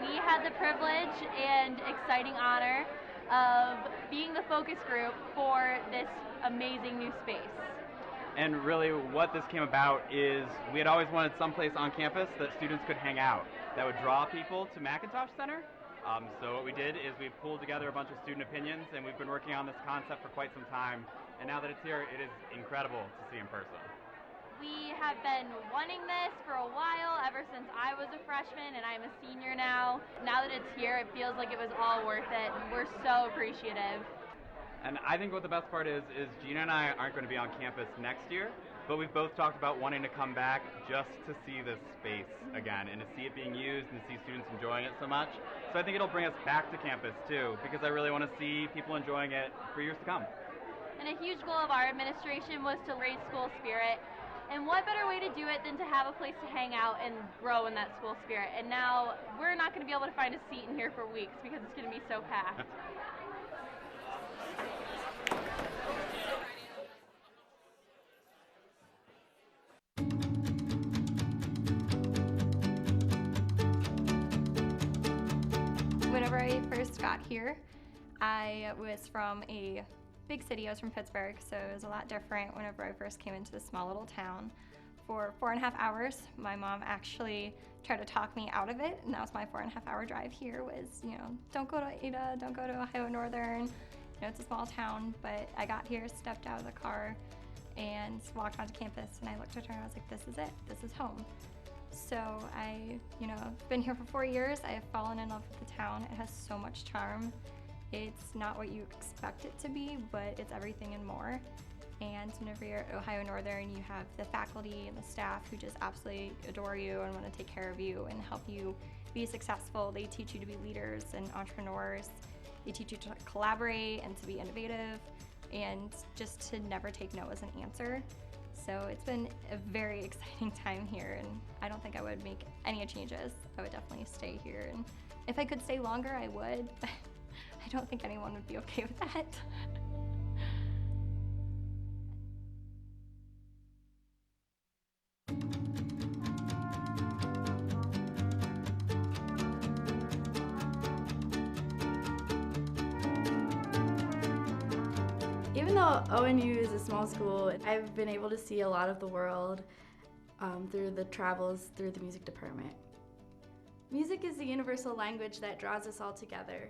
We had the privilege and exciting honor of being the focus group for this amazing new space. And really what this came about is we had always wanted someplace on campus that students could hang out that would draw people to Mckenzie Center. So what we did is we pulled together a bunch of student opinions, and we've been working on this concept for quite some time. And now that it's here, it is incredible to see in person. We have been wanting this for a while, ever since I was a freshman and I'm a senior now. Now that it's here, it feels like it was all worth it. We're so appreciative. And I think what the best part is Gina and I aren't going to be on campus next year, but we've both talked about wanting to come back just to see this space again and to see it being used and to see students enjoying it so much. So I think it'll bring us back to campus too, because I really want to see people enjoying it for years to come. And a huge goal of our administration was to raise school spirit. And what better way to do it than to have a place to hang out and grow in that school spirit? And now we're not going to be able to find a seat in here for weeks because it's going to be so packed. Whenever I first got here, I was from a big city. I was from Pittsburgh, so it was a lot different whenever I first came into this small little town. For 4.5 hours, my mom actually tried to talk me out of it, and that was my 4.5 hour drive here was, don't go to Ada, don't go to Ohio Northern. It's a small town, but I got here, stepped out of the car, and walked onto campus, and I looked at her and I was like, this is it, this is home. So I've been here for 4 years. I have fallen in love with the town. It has so much charm. It's not what you expect it to be, but it's everything and more. And whenever you're at Ohio Northern, you have the faculty and the staff who just absolutely adore you and want to take care of you and help you be successful. They teach you to be leaders and entrepreneurs. They teach you to collaborate and to be innovative and just to never take no as an answer. So it's been a very exciting time here, and I don't think I would make any changes. I would definitely stay here, and if I could stay longer, I would, but I don't think anyone would be okay with that. Even though ONU is a small school, I've been able to see a lot of the world through the travels through the music department. Music is the universal language that draws us all together.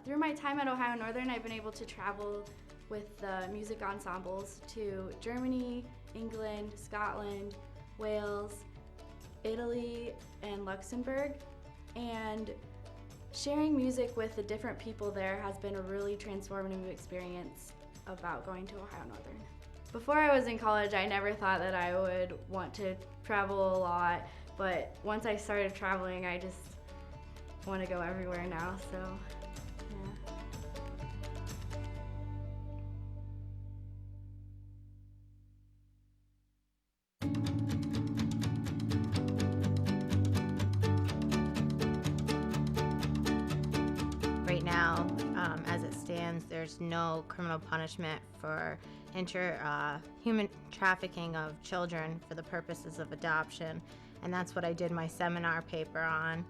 Through my time at Ohio Northern, I've been able to travel with the music ensembles to Germany, England, Scotland, Wales, Italy, and Luxembourg. And sharing music with the different people there has been a really transformative experience about going to Ohio Northern. Before I was in college, I never thought that I would want to travel a lot, but once I started traveling, I just want to go everywhere now, so yeah. Right now, as it stands, there's no criminal punishment for human trafficking of children for the purposes of adoption, and that's what I did my seminar paper on.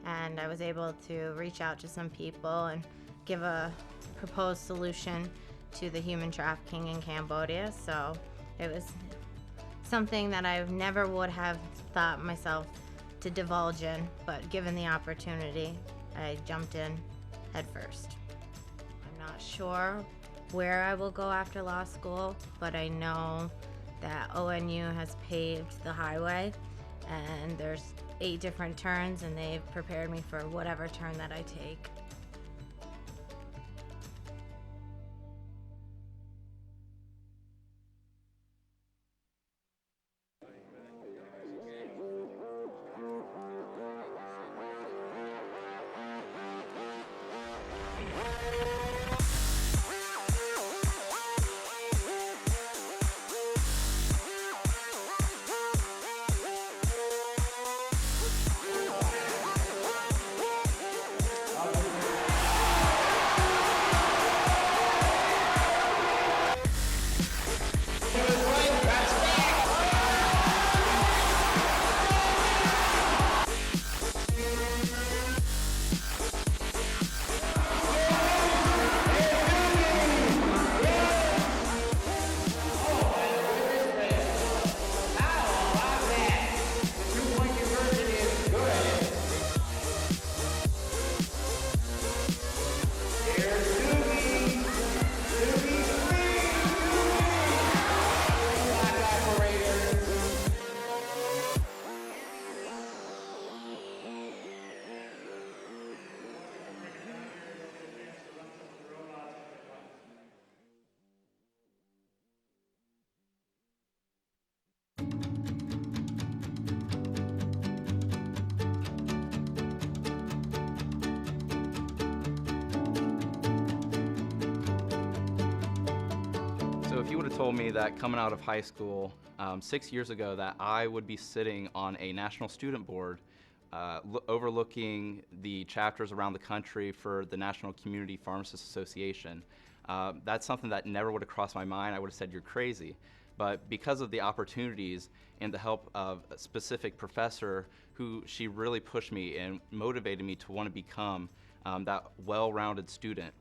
And I was able to reach out to some people and give a proposed solution to the human trafficking in Cambodia. So it was something that I never would have thought myself to divulge in, but given the opportunity, I jumped in head first. I'm not sure where I will go after law school, but I know that ONU has paved the highway, and there's 8 different turns, and they've prepared me for whatever turn that I take. have told me that coming out of high school 6 years ago that I would be sitting on a national student board overlooking the chapters around the country for the National Community Pharmacists Association. That's something that never would have crossed my mind. I would have said, you're crazy. But because of the opportunities and the help of a specific professor she really pushed me and motivated me to want to become that well-rounded student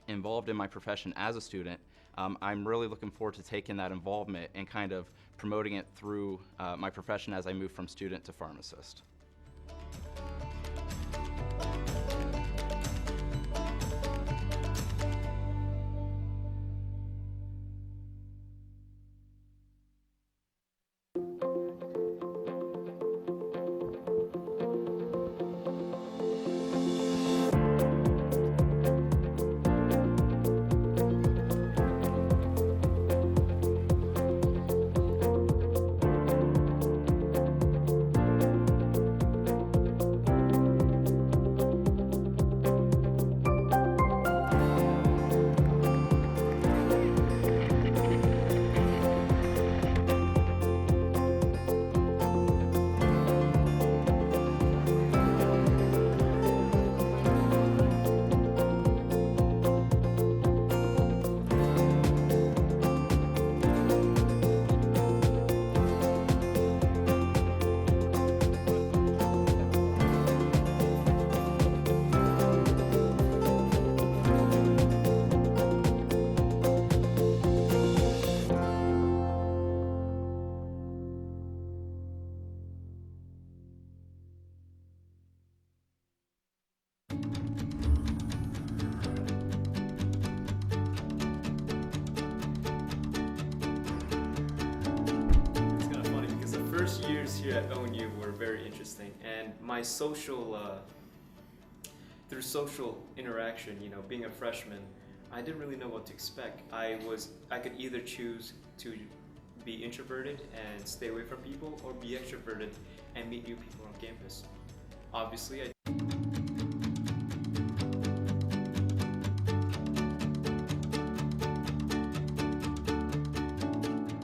involved in my profession as a student, I'm really looking forward to taking that involvement and kind of promoting it through my profession as I move from student to pharmacist. First years here at ONU were very interesting, and my through social interaction, being a freshman, I didn't really know what to expect. I could either choose to be introverted and stay away from people, or be extroverted and meet new people on campus. Obviously,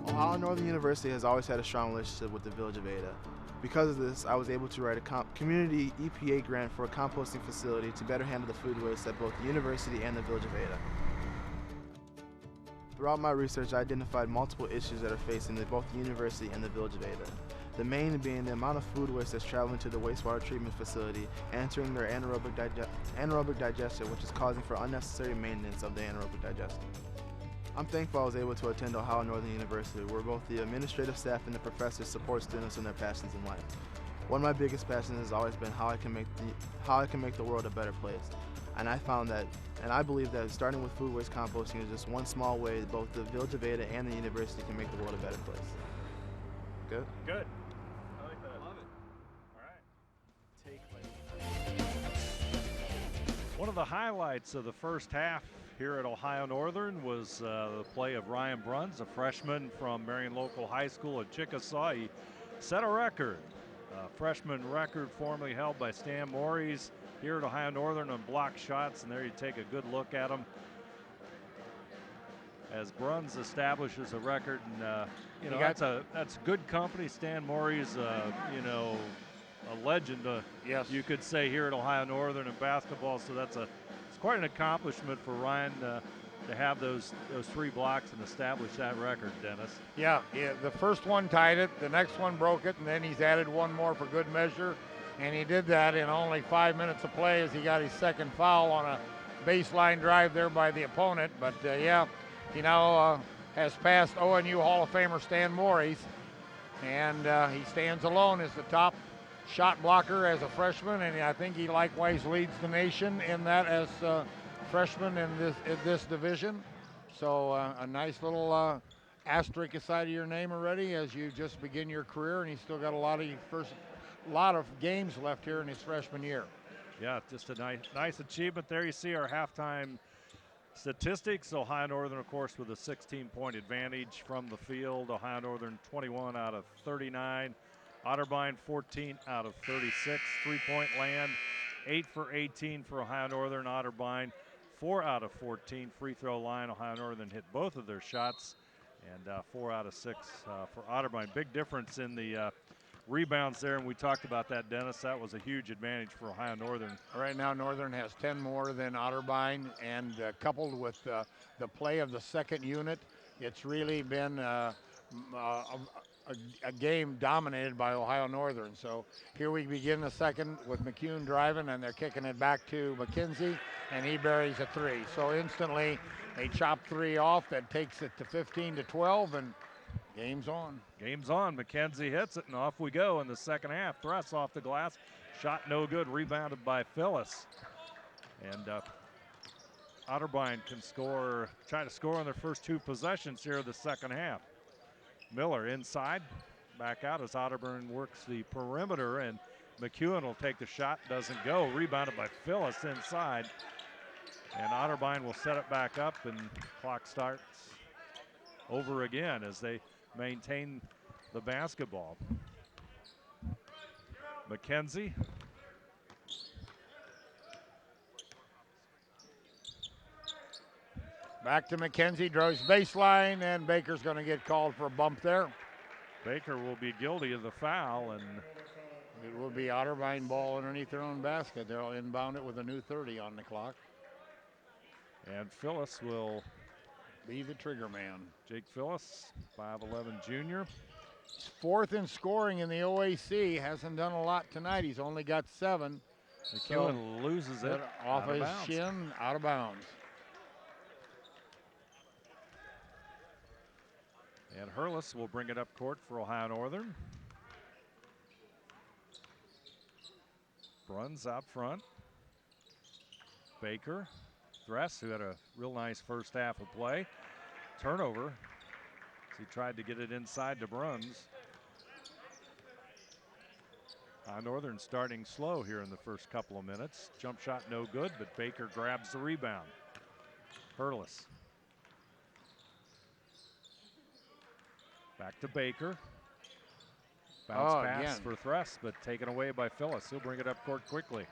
Ohio Northern University has always had a strong relationship with the Village of Ada. Because of this, I was able to write a community EPA grant for a composting facility to better handle the food waste at both the university and the Village of Ada. Throughout my research, I identified multiple issues that are facing both the university and the Village of Ada. The main being the amount of food waste that's traveling to the wastewater treatment facility, entering their anaerobic digestion, which is causing for unnecessary maintenance of the anaerobic digestion. I'm thankful I was able to attend Ohio Northern University, where both the administrative staff and the professors support students in their passions in life. One of my biggest passions has always been how I can make the world a better place. And I believe that starting with food waste composting is just one small way that both the Village of Ada and the university can make the world a better place. Good? Good. I like that. I love it. All right. One of the highlights of the first half here at Ohio Northern was the play of Ryan Bruns, a freshman from Marion Local High School in Chickasaw. He set a record, a freshman record formerly held by Stan Morris here at Ohio Northern on block shots, and there you take a good look at him as Bruns establishes a record. And that's good company. Stan Morris, a legend, yes, you could say, here at Ohio Northern in basketball. So it's quite an accomplishment for Ryan to have those 3 blocks and establish that record, Dennis. Yeah, the first one tied it, the next one broke it, and then he's added one more for good measure. And he did that in only 5 minutes of play as he got his second foul on a baseline drive there by the opponent. But he now has passed ONU Hall of Famer Stan Morris, and he stands alone as the top shot blocker as a freshman, and I think he likewise leads the nation in that as a freshman in this division. So a nice little asterisk aside of your name already as you just begin your career, and he's still got a lot of games left here in his freshman year. Yeah, just a nice achievement there. You see our halftime statistics. Ohio Northern, of course, with a 16-point advantage from the field. Ohio Northern 21 out of 39. Otterbein 14 out of 36. 3-point land, 8 for 18 for Ohio Northern. Otterbein 4 out of 14. Free throw line, Ohio Northern hit both of their shots. And 4 out of 6 for Otterbein. Big difference in the rebounds there, and we talked about that, Dennis. That was a huge advantage for Ohio Northern. Right now, Northern has 10 more than Otterbein, and coupled with the play of the second unit, it's really been a game dominated by Ohio Northern. So here we begin the second with McCune driving, and they're kicking it back to Mckenzie, and he buries a 3. So instantly, they chop 3 off. That takes it to 15-12, and game's on. Game's on. Mckenzie hits it, and off we go in the second half. Thrust off the glass. Shot no good. Rebounded by Phyllis. And Otterbein can try to score on their first 2 possessions here of the second half. Miller inside. Back out as Otterbein works the perimeter, and McEwen will take the shot. Doesn't go. Rebounded by Phyllis inside. And Otterbein will set it back up, and clock starts over again as they maintain the basketball. Mckenzie. Back to Mckenzie, draws baseline, and Baker's going to get called for a bump there. Baker will be guilty of the foul, and it will be Otterbein ball underneath their own basket. They'll inbound it with a new 30 on the clock. And Phyllis will be the trigger man. Jake Phyllis, 5'11" junior. He's 4th in scoring in the OAC. Hasn't done a lot tonight. He's only got 7. McEwen loses it off his bounds. shin, out of bounds. And Hurlis will bring it up court for Ohio Northern. Bruns out front. Baker. Thress, who had a real nice first half of play. Turnover as he tried to get it inside to Bruns. Northern starting slow here in the first couple of minutes. Jump shot no good, but Baker grabs the rebound. Hurlis. Back to Baker. Bounce pass again for Thress, but taken away by Phyllis. He'll bring it up court quickly.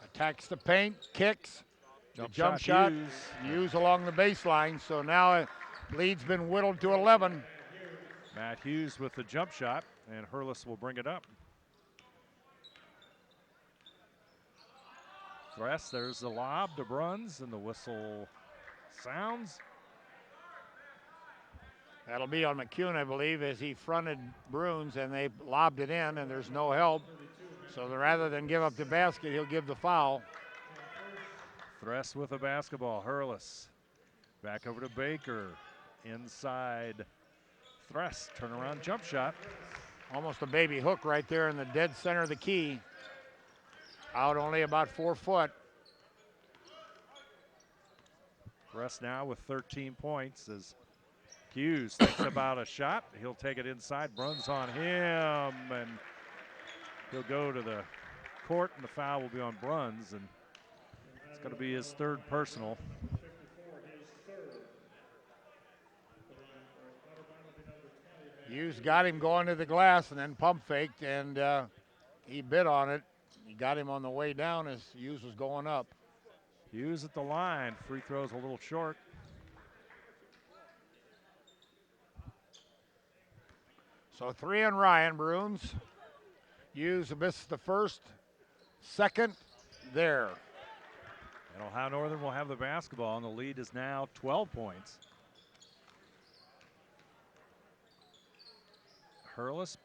Attacks the paint, kicks. Jump shot, Hughes. Hughes along the baseline. So now lead's been whittled to 11. Matt Hughes with the jump shot, and Hurlis will bring it up. Thress, there's the lob to Bruns, and the whistle sounds. That'll be on McCune, I believe, as he fronted Bruns, and they lobbed it in, and there's no help. So rather than give up the basket, he'll give the foul. Thress with the basketball. Hurlis back over to Baker. Inside. Thress, turnaround jump shot. Almost a baby hook right there in the dead center of the key. Out only about 4 foot. Thress now with 13 points as Hughes thinks about a shot. He'll take it inside. Bruns on him, and he'll go to the court, and the foul will be on Bruns, and it's going to be his 3rd personal. Hughes got him going to the glass and then pump faked, and he bit on it. He got him on the way down as Hughes was going up. Hughes at the line. Free throw's a little short. So 3 on Ryan. Bruns. Hughes missed the first, second, there. And Ohio Northern will have the basketball, and the lead is now 12 points. Hurlis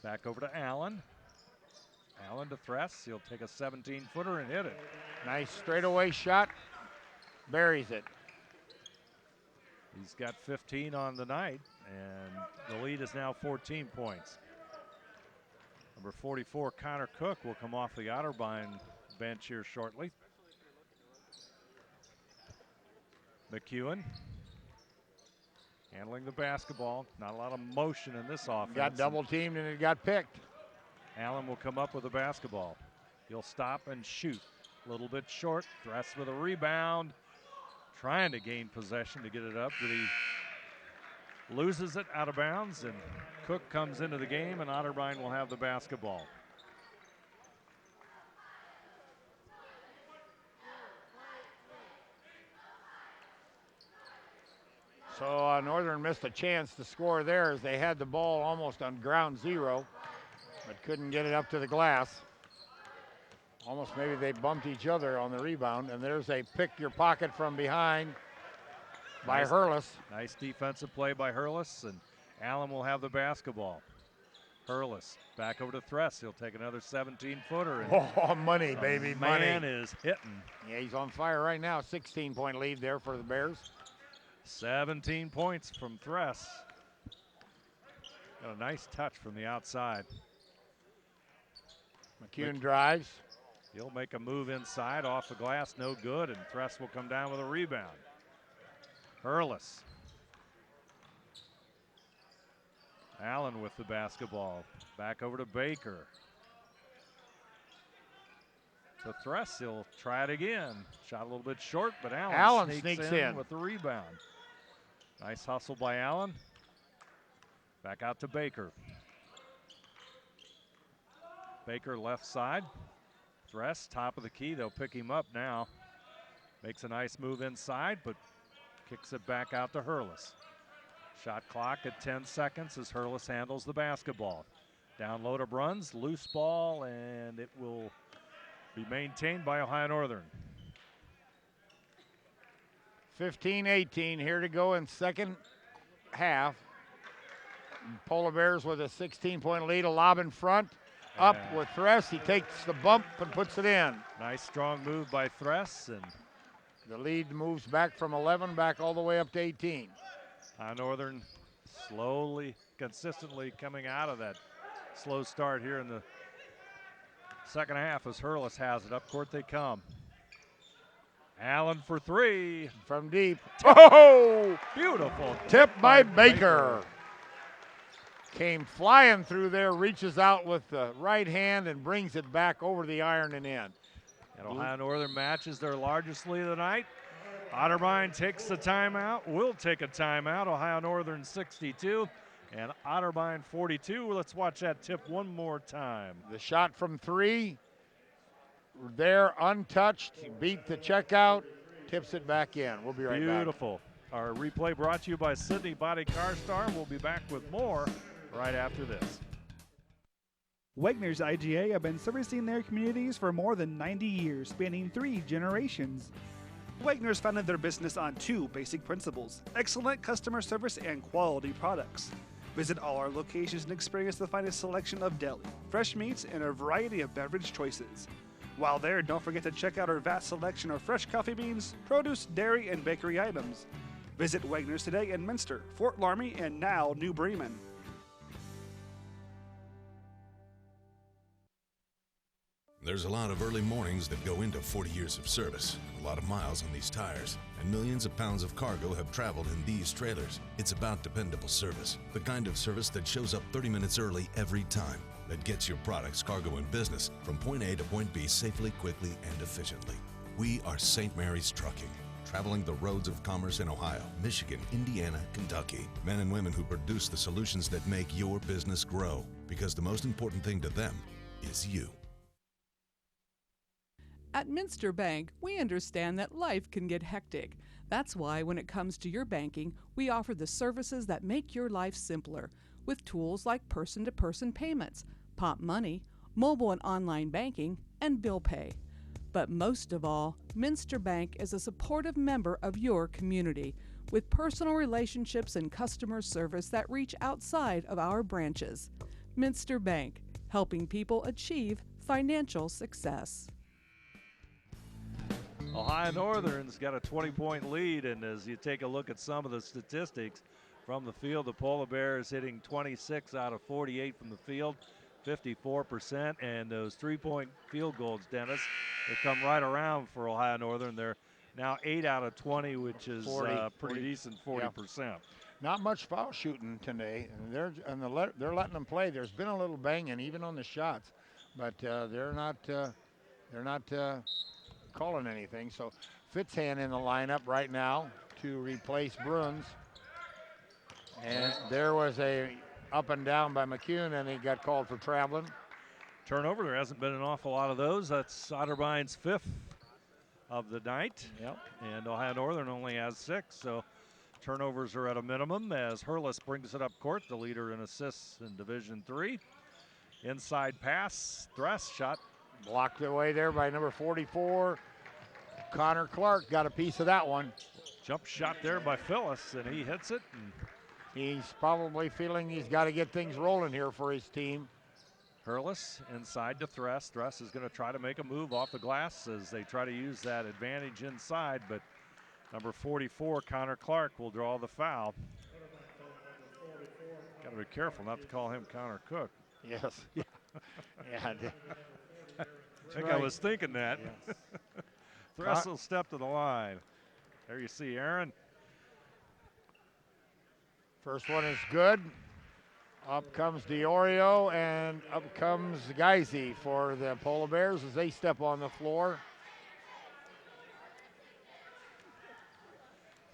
back over to Allen. Allen to Thress. He'll take a 17-footer and hit it. Nice straightaway shot. Buries it. He's got 15 on the night, and the lead is now 14 points. Number 44, Connor Cook, will come off the Otterbein bench here shortly. McEwen handling the basketball. Not a lot of motion in this offense. Got double teamed and it got picked. Allen will come up with the basketball. He'll stop and shoot. A little bit short. Thress with a rebound. Trying to gain possession to get it up, but he loses it out of bounds, and Cook comes into the game, and Otterbein will have the basketball. So Northern missed a chance to score there as they had the ball almost on ground zero, but couldn't get it up to the glass. Almost maybe they bumped each other on the rebound, and there's a pick your pocket from behind by Hurlis. Nice defensive play by Hurlis, and Allen will have the basketball. Hurlis back over to Thress. He'll take another 17-footer. Oh, money, baby, money. Man is hitting. Yeah, he's on fire right now. 16-point lead there for the Bears. 17 points from Thress. Got a nice touch from the outside. McCune drives. He'll make a move inside, off the glass, no good, and Thress will come down with a rebound. Hurlis. Allen with the basketball. Back over to Baker. To Thress, he'll try it again. Shot a little bit short, but Allen sneaks in with the rebound. Nice hustle by Allen. Back out to Baker. Baker left side. Thress, top of the key. They'll pick him up now. Makes a nice move inside, but kicks it back out to Hurlis. Shot clock at 10 seconds as Hurlis handles the basketball. Down low to Bruns, loose ball, and it will be maintained by Ohio Northern. 15-18 here to go in second half. Polar Bears with a 16-point lead, a lob in front. Up with Thress, he takes the bump and puts it in. Nice strong move by Thress, and the lead moves back from 11 back all the way up to 18. Northern slowly, consistently coming out of that slow start here in the second half as Hurlis has it. Up court they come. Allen for three. From deep. Oh! Beautiful. Tip by Baker. Came flying through there, reaches out with the right hand and brings it back over the iron and in. And Ohio Northern matches their largest lead of the night. Otterbein takes the timeout, will take a timeout. Ohio Northern 62 and Otterbein 42. Let's watch that tip one more time. The shot from three, there untouched, he beat the checkout, tips it back in. We'll be right back. Beautiful. Our replay brought to you by Sydney Body Car Star. We'll be back with more right after this. Wegner's IGA have been servicing their communities for more than 90 years, spanning 3 generations. Wegner's founded their business on 2 basic principles: excellent customer service and quality products. Visit all our locations and experience the finest selection of deli, fresh meats, and a variety of beverage choices. While there, don't forget to check out our vast selection of fresh coffee beans, produce, dairy, and bakery items. Visit Wegner's today in Minster, Fort Laramie, and now New Bremen. There's a lot of early mornings that go into 40 years of service, a lot of miles on these tires, and millions of pounds of cargo have traveled in these trailers. It's about dependable service, the kind of service that shows up 30 minutes early every time, that gets your products, cargo, and business from point A to point B safely, quickly, and efficiently. We are St. Mary's Trucking, traveling the roads of commerce in Ohio, Michigan, Indiana, Kentucky. Men and women who produce the solutions that make your business grow, because the most important thing to them is you. At Minster Bank, we understand that life can get hectic. That's why when it comes to your banking, we offer the services that make your life simpler, with tools like person-to-person payments, Pop Money, mobile and online banking, and bill pay. But most of all, Minster Bank is a supportive member of your community, with personal relationships and customer service that reach outside of our branches. Minster Bank, helping people achieve financial success. Ohio Northern's got a 20-point lead, and as you take a look at some of the statistics from the field, the Polar Bears hitting 26 out of 48 from the field, 54%, and those three-point field goals, Dennis, have come right around for Ohio Northern. They're now 8 out of 20, which is pretty decent, 40%. Yeah. Not much foul shooting today, and they're letting them play. There's been a little banging even on the shots, but they're not calling anything. So Fitzhand in the lineup right now to replace Bruns. And there was a up and down by McCune, and he got called for traveling. Turnover, there hasn't been an awful lot of those. That's Otterbein's 5th of the night. Yep. And Ohio Northern only has 6. So Turnovers are at a minimum as Hurlis brings it up court, the leader in assists in Division III. Inside pass, Thress shot. Blocked away there by number 44. Connor Clark got a piece of that one. Jump shot there by Phyllis, and he hits it. And he's probably feeling he's got to get things rolling here for his team. Hurlis inside to Thress. Thress is going to try to make a move off the glass as they try to use that advantage inside, but number 44, Connor Clark, will draw the foul. Got to be careful not to call him Connor Cook. Yes. Yeah. I think I was thinking that. Yes. Thress will step to the line. There you see Aaron. First one is good. Up comes DiOrio, and up comes Geisy for the Polar Bears as they step on the floor.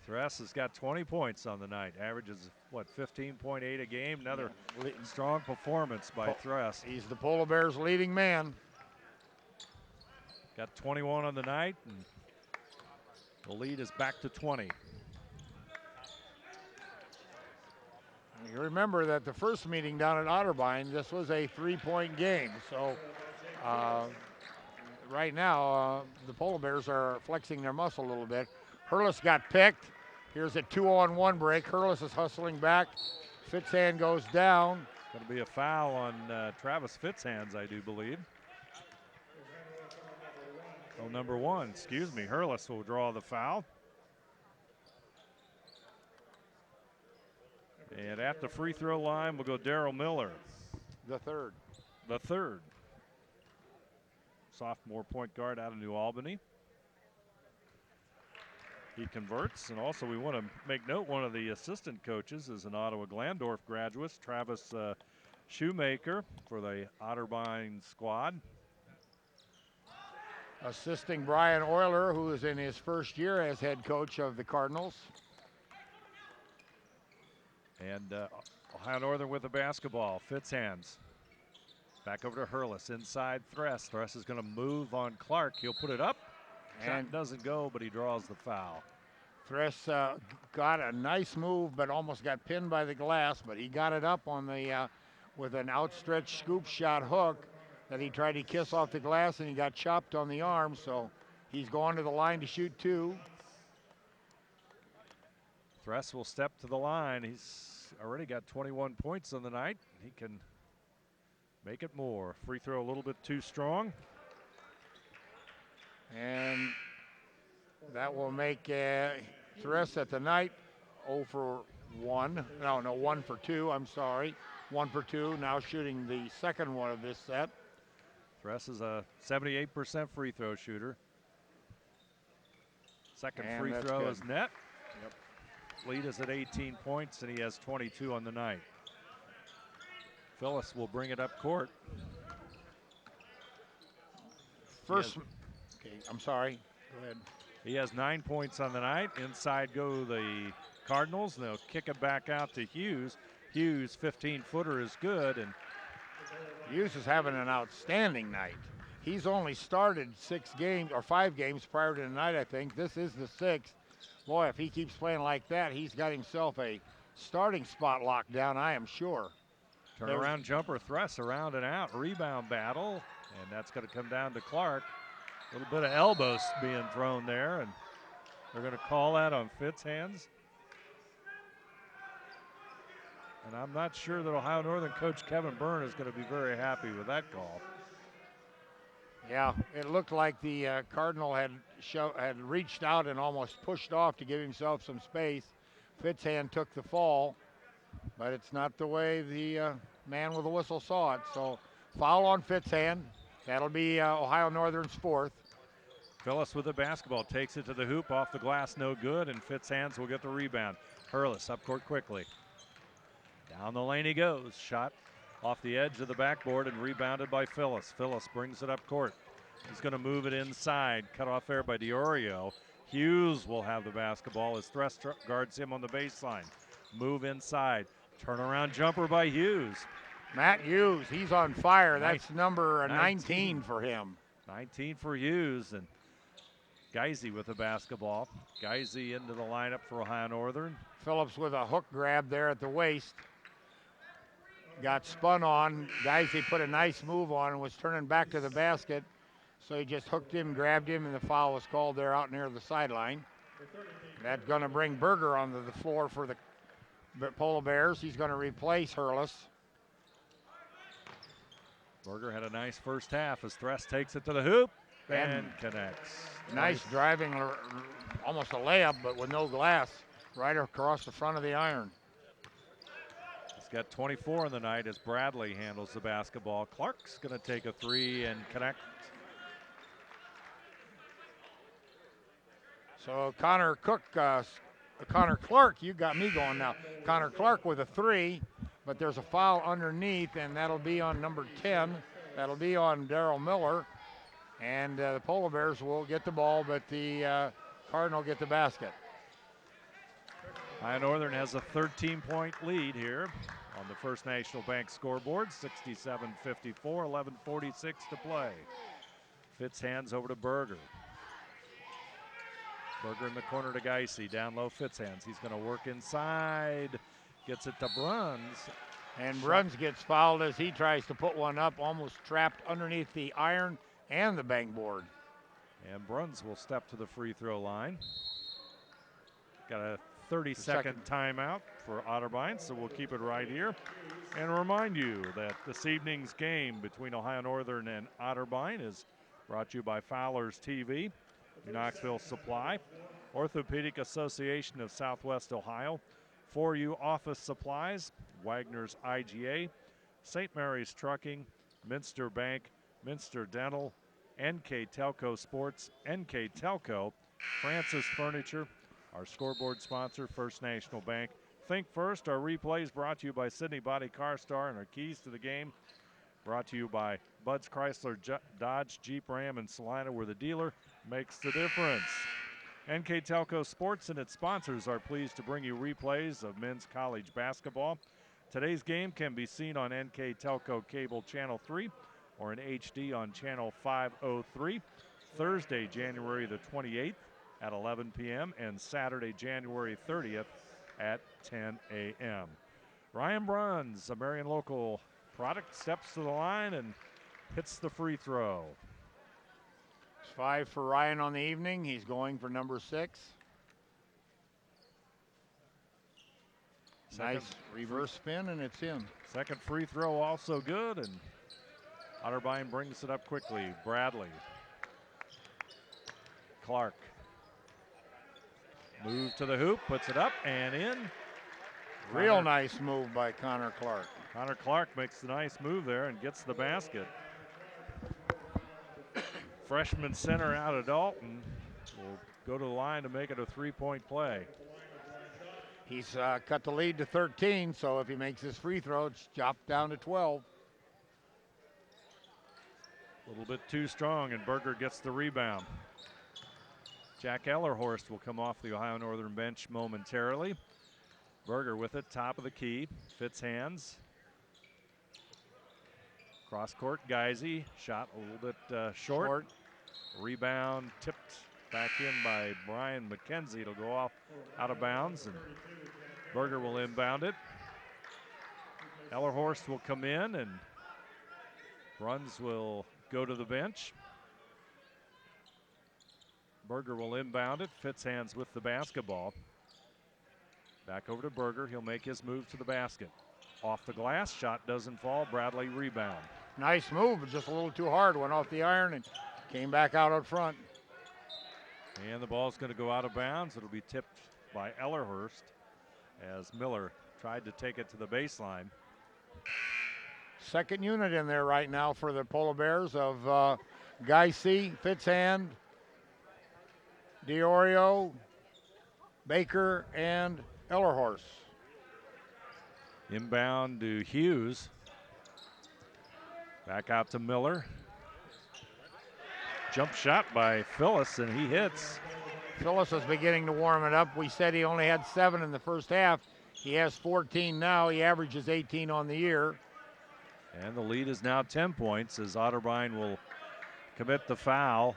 Thress has got 20 points on the night. Averages, what, 15.8 a game? Another strong performance by Thress. He's the Polar Bears' leading man. Got 21 on the night, and the lead is back to 20. You remember that the first meeting down at Otterbein, this was a 3-point game. So right now, the Polar Bears are flexing their muscle a little bit. Hurlis got picked. Here's a 2-on-1 break. Hurlis is hustling back. Fitzhand goes down. Going to be a foul on Travis Fitzhands, I do believe. Oh, number 1, excuse me. Hurlis will draw the foul. And at the free throw line, we'll go Daryl Miller. The third. The third. Sophomore point guard out of New Albany. He converts, and also we want to make note one of the assistant coaches is an Ottawa Glandorf graduate, Travis Shoemaker for the Otterbein squad. Assisting Brian Euler, who is in his first year as head coach of the Cardinals. And Ohio Northern with the basketball. Fitzhands. Back over to Hurlis. Inside Thress. Thress is going to move on Clark. He'll put it up. And shot doesn't go, but he draws the foul. Thress got a nice move, but almost got pinned by the glass. But he got it up on the with an outstretched scoop shot hook that he tried to kiss off the glass, and he got chopped on the arm. So he's going to the line to shoot 2. Thress will step to the line. He's already got 21 points on the night. He can make it more. Free throw a little bit too strong. And that will make Thress at the night 0 for 1. No, 1 for 2, I'm sorry. 1 for 2, now shooting the second one of this set. Thress is a 78% free throw shooter. Second And free that's throw good. is net. Yep. Lead is at 18 points, and he has 22 on the night. Phyllis will bring it up court. First, okay, I'm sorry. Go ahead. He has 9 points on the night. Inside go the Cardinals, and they'll kick it back out to Hughes. Hughes, 15-footer is good, and Hughes is having an outstanding night. He's only started 6 games or 5 games prior to tonight, I think. This is the 6th. Boy, if he keeps playing like that, he's got himself a starting spot locked down, I am sure. turnaround jumper, Thress around and out, rebound battle, and that's going to come down to Clark. A little bit of elbows being thrown there, and they're going to call that on Fitzhands. And I'm not sure that Ohio Northern coach Kevin Byrne is going to be very happy with that call. Yeah, it looked like the Cardinal had reached out and almost pushed off to give himself some space. Fitzhand took the fall, but it's not the way the man with the whistle saw it. So foul on Fitzhand. That'll be Ohio Northern's 4th. Phyllis with the basketball takes it to the hoop, off the glass, no good, and Fitzhands will get the rebound. Hurlis up court quickly. Down the lane he goes. Shot off the edge of the backboard and rebounded by Phyllis. Phyllis brings it up court. He's going to move it inside. Cut off there by DiOrio. Hughes will have the basketball as Thress guards him on the baseline. Move inside. Turnaround jumper by Hughes. Matt Hughes, he's on fire. That's number 19 for him. 19 for Hughes, and Geisy with the basketball. Geisy into the lineup for Ohio Northern. Phillips with a hook grab there at the waist. Got spun on. Geisy put a nice move on and was turning back to the basket. So he just hooked him, grabbed him, and the foul was called there out near the sideline. That's going to bring Berger onto the floor for the Polar Bears. He's going to replace Hurlis. Berger had a nice first half as Thress takes it to the hoop and connects. Nice driving, almost a layup, but with no glass, right across the front of the iron. He's got 24 in the night as Bradley handles the basketball. Clark's going to take a three and connect. So Connor Clark, you got me going now. Connor Clark with a three, but there's a foul underneath, and that'll be on number 10. That'll be on Darryl Miller. And the Polar Bears will get the ball, but the Cardinal get the basket. Ohio Northern has a 13-point lead here on the First National Bank scoreboard, 67-54, 11:46 to play. Fitz hands over to Berger. Berger in the corner to Geisy, down low Fitz hands. He's going to work inside, gets it to Bruns. And Bruns gets fouled as he tries to put one up, almost trapped underneath the iron and the bank board. And Bruns will step to the free throw line. Got a 30-second timeout for Otterbein, so we'll keep it right here. And remind you that this evening's game between Ohio Northern and Otterbein is brought to you by Fowler's TV, Knoxville Supply, Orthopedic Association of Southwest Ohio, 4U Office Supplies, Wagner's IGA, St. Mary's Trucking, Minster Bank, Minster Dental, NKTelco Sports, NKTelco, Francis Furniture, our scoreboard sponsor, First National Bank. Think First, our replays brought to you by Sydney Body Car Star, and our keys to the game brought to you by Bud's Chrysler, Dodge, Jeep, Ram, and Salina, where the dealer makes the difference. NKTelco Sports and its sponsors are pleased to bring you replays of men's college basketball. Today's game can be seen on NKTelco Cable Channel 3 or in HD on Channel 503. Thursday, January the 28th at 11 p.m. and Saturday, January 30th at 10 a.m. Ryan Bruns, a Marion local product, steps to the line and hits the free throw. It's 5 for Ryan on the evening. He's going for number 6. Nice reverse spin, and it's in. Second free throw also good, and Otterbein brings it up quickly. Bradley. Clark. Move to the hoop, puts it up and in. Real nice move by Connor Clark. Connor Clark makes the nice move there and gets the basket. Freshman center out of Dalton will go to the line to make it a three-point play. He's cut the lead to 13, so if he makes his free throw, it's chopped down to 12. A little bit too strong, and Berger gets the rebound. Jack Ellerhorst will come off the Ohio Northern bench momentarily. Berger with it, top of the key, Fitz hands. Cross court, Geisy, shot a little bit short. Rebound tipped back in by Brian Mckenzie. It'll go off out of bounds, and Berger will inbound it. Ellerhorst will come in, and Bruns will go to the bench. Berger will inbound it. Fitz hands with the basketball. Back over to Berger. He'll make his move to the basket. Off the glass, shot doesn't fall. Bradley rebound. Nice move, but just a little too hard. Went off the iron and came back out up front. And the ball's going to go out of bounds. It'll be tipped by Ellerhorst as Miller tried to take it to the baseline. Second unit in there right now for the Polar Bears of Geisy, Fitzhand, Diorio, Baker, and Ellerhorst. Inbound to Hughes. Back out to Miller. Jump shot by Phyllis, and he hits. Phyllis is beginning to warm it up. We said he only had 7 in the first half. He has 14 now. He averages 18 on the year. And the lead is now 10 points as Otterbein will commit the foul.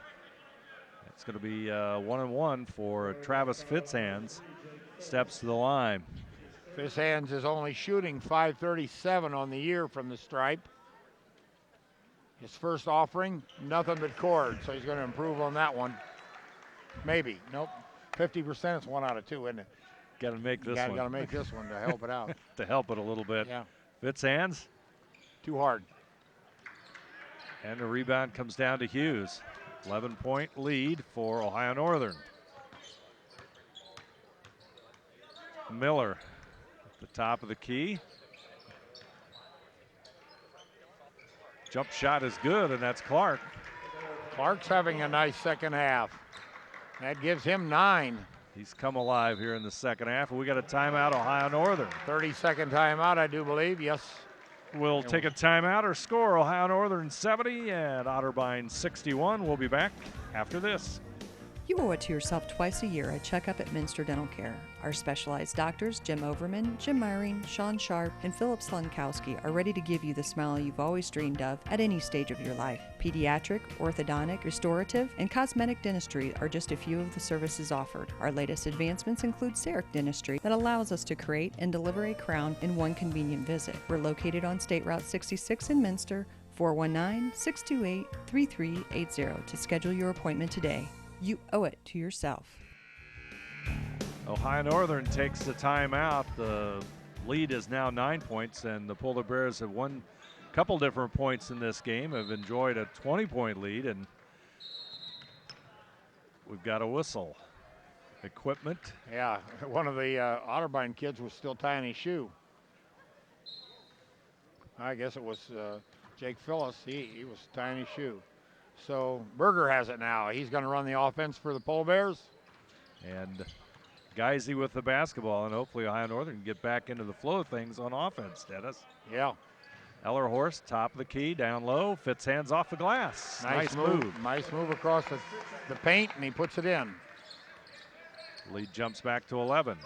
It's going to be 1-1 for Travis Fitzhands. Steps to the line. Fitzhands is only shooting .537 on the year from the stripe. His first offering, nothing but cord, so he's going to improve on that one. Maybe. Nope. 50% is 1 out of 2, isn't it? Got to make this one. Got to make this one to help it out. To help it a little bit. Yeah. Fitzhands. Too hard. And the rebound comes down to Hughes. 11-point lead for Ohio Northern. Miller at the top of the key. Jump shot is good, and that's Clark. Clark's having a nice second half. That gives him 9. He's come alive here in the second half. We got a timeout, Ohio Northern. 30-second timeout, I do believe, yes. We'll take a timeout or score Ohio Northern 70 and Otterbein 61. We'll be back after this. You owe it to yourself twice a year a checkup at Minster Dental Care. Our specialized doctors, Jim Overman, Jim Myring, Sean Sharp, and Philip Slunkowski, are ready to give you the smile you've always dreamed of at any stage of your life. Pediatric, orthodontic, restorative, and cosmetic dentistry are just a few of the services offered. Our latest advancements include CEREC dentistry that allows us to create and deliver a crown in one convenient visit. We're located on State Route 66 in Minster, 419-628-3380 to schedule your appointment today. You owe it to yourself. Ohio Northern takes the timeout. The lead is now 9 points, and the Polar Bears have won a couple different points in this game, have enjoyed a 20-point lead, and we've got a whistle. Equipment. Yeah, one of the Otterbein kids was still tying his shoe. I guess it was Jake Phillips. He was tying his shoe. So Berger has it now. He's going to run the offense for the Polar Bears. And Geisey with the basketball, and hopefully Ohio Northern can get back into the flow of things on offense, Dennis. Yeah. Ellerhorst, top of the key, down low, Fitzhands off the glass. Nice move. Nice move across the paint, and he puts it in. Lead jumps back to 11.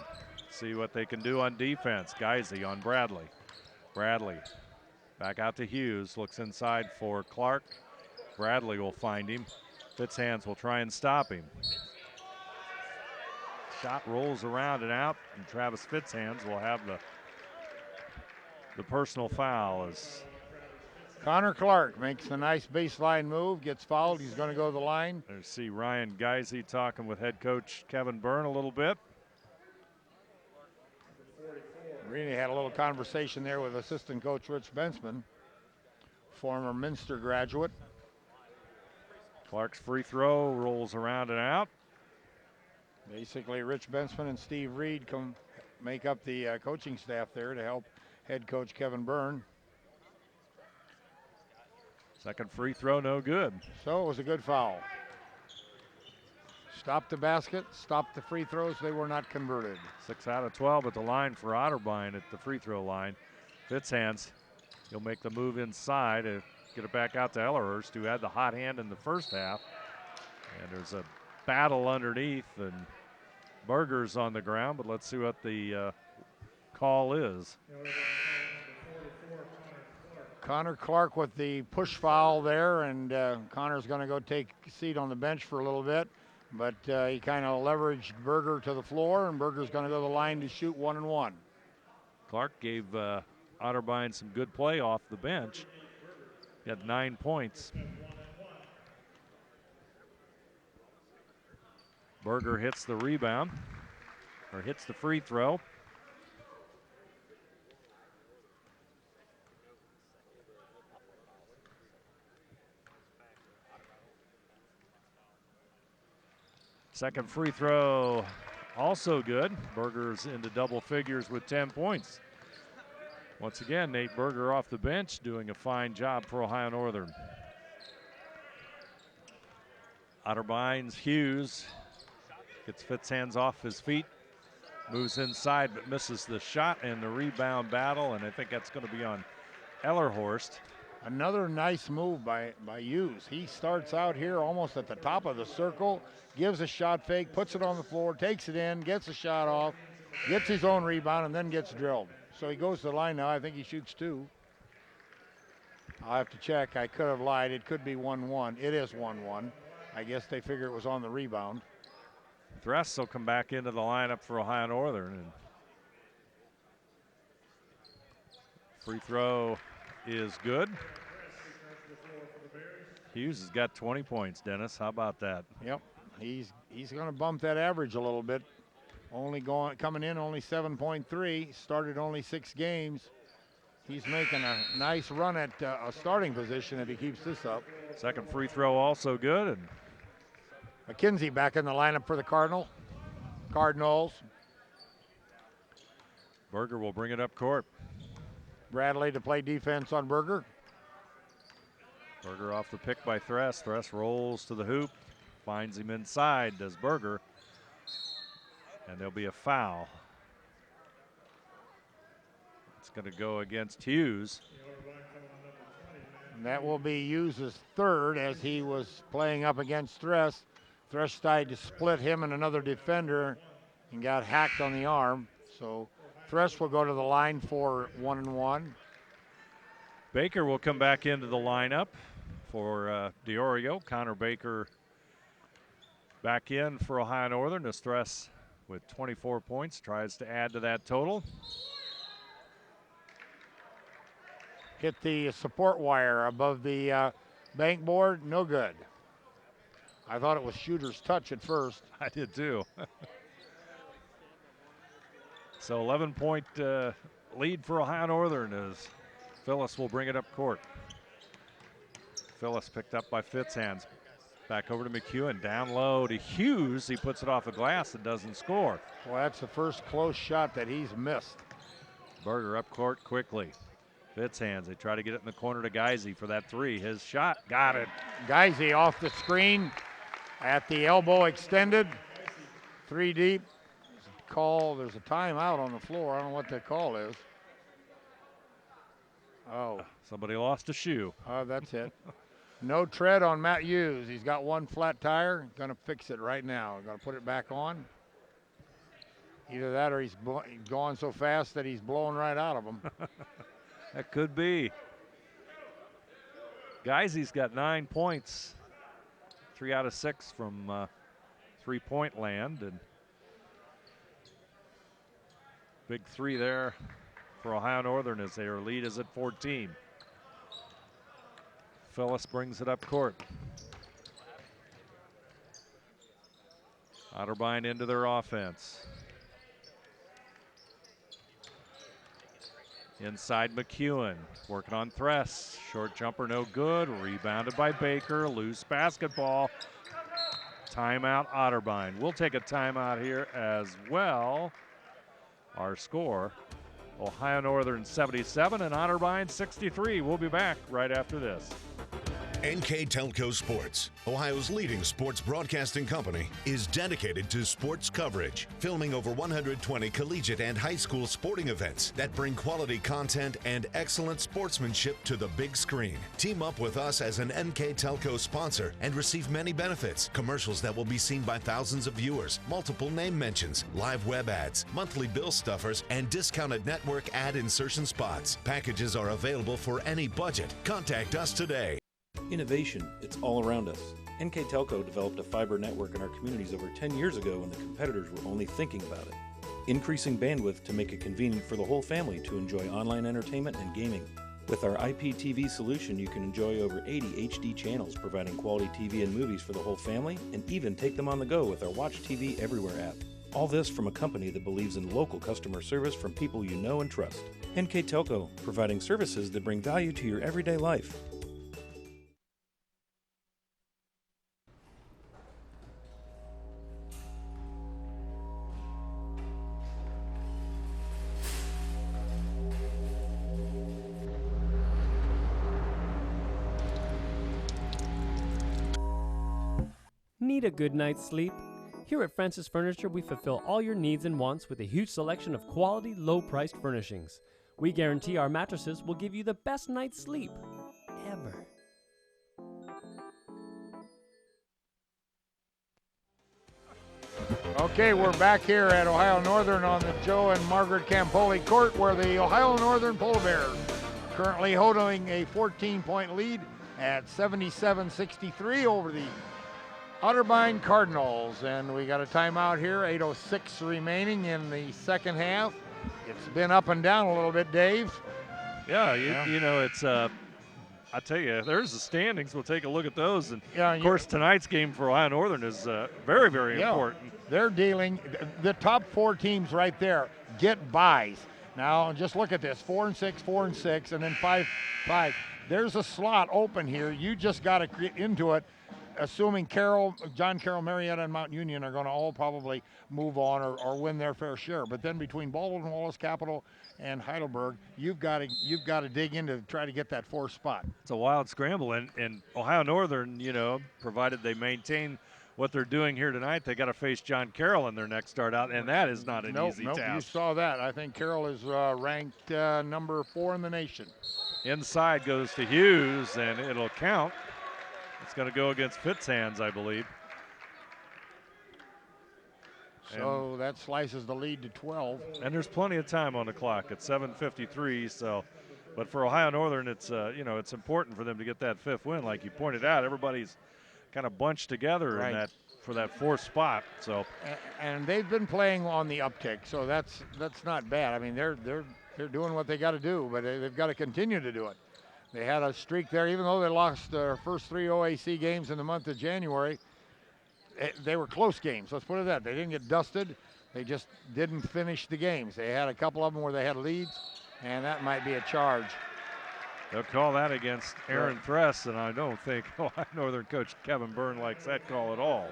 See what they can do on defense. Geisey on Bradley. Bradley back out to Hughes, looks inside for Clark. Bradley will find him. Fitzhands will try and stop him. Shot rolls around and out, and Travis Fitzhands will have the personal foul. As Connor Clark makes a nice baseline move, gets fouled. He's going to go to the line. There's see Ryan Geisey talking with head coach Kevin Byrne a little bit. Really had a little conversation there with assistant coach Rich Bensman, former Minster graduate. Clark's free throw rolls around and out. Basically, Rich Bensman and Steve Reed make up the coaching staff there to help head coach Kevin Byrne. Second free throw, no good. So it was a good foul. Stopped the basket, stopped the free throws. They were not converted. 6 out of 12 at the line for Otterbein at the free throw line. Fitzhands, he'll make the move inside to get it back out to Ellerhurst, who had the hot hand in the first half. And there's a battle underneath, and Berger's on the ground, but let's see what the call is. Connor Clark with the push foul there, and Connor's going to go take a seat on the bench for a little bit, but he kind of leveraged Berger to the floor, and Berger's going to go to the line to shoot 1-and-1. Clark gave Otterbein some good play off the bench. He had 9 points. Berger hits the rebound, or hits the free throw. Second free throw, also good. Berger's into double figures with 10 points. Once again, Nate Berger off the bench, doing a fine job for Ohio Northern. Otterbein's Hughes gets Fitzhands off his feet, moves inside but misses the shot and the rebound battle, and I think that's going to be on Ellerhorst. Another nice move by Hughes. He starts out here almost at the top of the circle, gives a shot fake, puts it on the floor, takes it in, gets a shot off, gets his own rebound, and then gets drilled. So he goes to the line now. I think he shoots 2. I'll have to check. I could have lied. It could be 1-1. It is 1-1. I guess they figure it was on the rebound. Dress will come back into the lineup for Ohio Northern. And free throw is good. Hughes has got 20 points, Dennis. How about that? Yep, he's going to bump that average a little bit. Coming in only 7.3, started only 6 games. He's making a nice run at a starting position if he keeps this up. Second free throw also good. And Mckenzie back in the lineup for the Cardinals. Berger will bring it up court. Bradley to play defense on Berger. Berger off the pick by Thress. Thress rolls to the hoop, finds him inside, does Berger. And there'll be a foul. It's going to go against Hughes. And that will be Hughes' third as he was playing up against Thress. Thress tried to split him and another defender and got hacked on the arm. So Thress will go to the line for 1-1. Baker will come back into the lineup for DeOrio. Connor Baker back in for Ohio Northern as Thress with 24 points tries to add to that total. Hit the support wire above the bank board, no good. I thought it was shooter's touch at first. I did too. So 11-point lead for Ohio Northern as Phyllis will bring it up court. Phyllis picked up by Fitzhands. Back over to McEwen, down low to Hughes. He puts it off the glass and doesn't score. Well, that's the first close shot that he's missed. Berger up court quickly. Fitzhands, they try to get it in the corner to Geisey for that three. His shot, got it. Geisey off the screen at the elbow extended. 3 deep. There's a timeout on the floor. I don't know what that call is. Oh. Somebody lost a shoe. Oh, that's it. No tread on Matt Hughes. He's got one flat tire. Going to fix it right now. Going to put it back on. Either that or he's going so fast that he's blowing right out of him. That could be. Geisey's got 9 points. 3 out of 6 from three-point land. And big three there for Ohio Northern as their lead is at 14. Phyllis brings it up court. Otterbein into their offense. Inside McEwen, working on Thress. Short jumper, no good. Rebounded by Baker. Loose basketball. Timeout, Otterbein. We'll take a timeout here as well. Our score, Ohio Northern 77 and Otterbein 63. We'll be back right after this. NKTelco Sports, Ohio's leading sports broadcasting company, is dedicated to sports coverage, filming over 120 collegiate and high school sporting events that bring quality content and excellent sportsmanship to the big screen. Team up with us as an NKTelco sponsor and receive many benefits, commercials that will be seen by thousands of viewers, multiple name mentions, live web ads, monthly bill stuffers, and discounted network ad insertion spots. Packages are available for any budget. Contact us today. Innovation, it's all around us. NKTelco developed a fiber network in our communities over 10 years ago when the competitors were only thinking about it. Increasing bandwidth to make it convenient for the whole family to enjoy online entertainment and gaming. With our IPTV solution, you can enjoy over 80 HD channels, providing quality TV and movies for the whole family, and even take them on the go with our Watch TV Everywhere app. All this from a company that believes in local customer service from people you know and trust. NKTelco, providing services that bring value to your everyday life. Need a good night's sleep? Here at Francis Furniture, we fulfill all your needs and wants with a huge selection of quality, low-priced furnishings. We guarantee our mattresses will give you the best night's sleep ever. Okay, we're back here at Ohio Northern on the Joe and Margaret Campoli Court, where the Ohio Northern Polar Bears currently holding a 14-point lead at 77-63 over the Otterbein Cardinals, and we got a timeout here, 8:06 remaining in the second half. It's been up and down a little bit, Dave. Yeah, you know, it's I tell you, there's the standings. We'll take a look at those. And, yeah, of course, tonight's game for Ohio Northern is very, very important. They're dealing, the top 4 teams right there get buys. Now, just look at this, 4 and 6, 4 and 6, and then 5. There's a slot open here. You just got to get into it, assuming John Carroll, Marietta, and Mount Union are going to all probably move on or win their fair share. But then between Baldwin, Wallace, Capital, and Heidelberg, you've got to dig in to try to get that 4th spot. It's a wild scramble, and Ohio Northern, you know, provided they maintain what they're doing here tonight, they got to face John Carroll in their next start out, and that is not an easy task. You saw that. I think Carroll is ranked number 4 in the nation. Inside goes to Hughes, and it'll count. It's going to go against Fitzhands, I believe. So that slices the lead to 12. And there's plenty of time on the clock at 7:53. So, but for Ohio Northern, it's you know, it's important for them to get that 5th win, like you pointed out. Everybody's kind of bunched together in that for that 4th spot. So, and they've been playing on the uptick, so that's not bad. I mean, they're doing what they got to do, but they've got to continue to do it. They had a streak there, even though they lost their first 3 OAC games in the month of January. They were close games. Let's put it that. They didn't get dusted. They just didn't finish the games. They had a couple of them where they had leads, and that might be a charge. They'll call that against Aaron Thress, and I don't think Ohio Northern coach Kevin Byrne likes that call at all.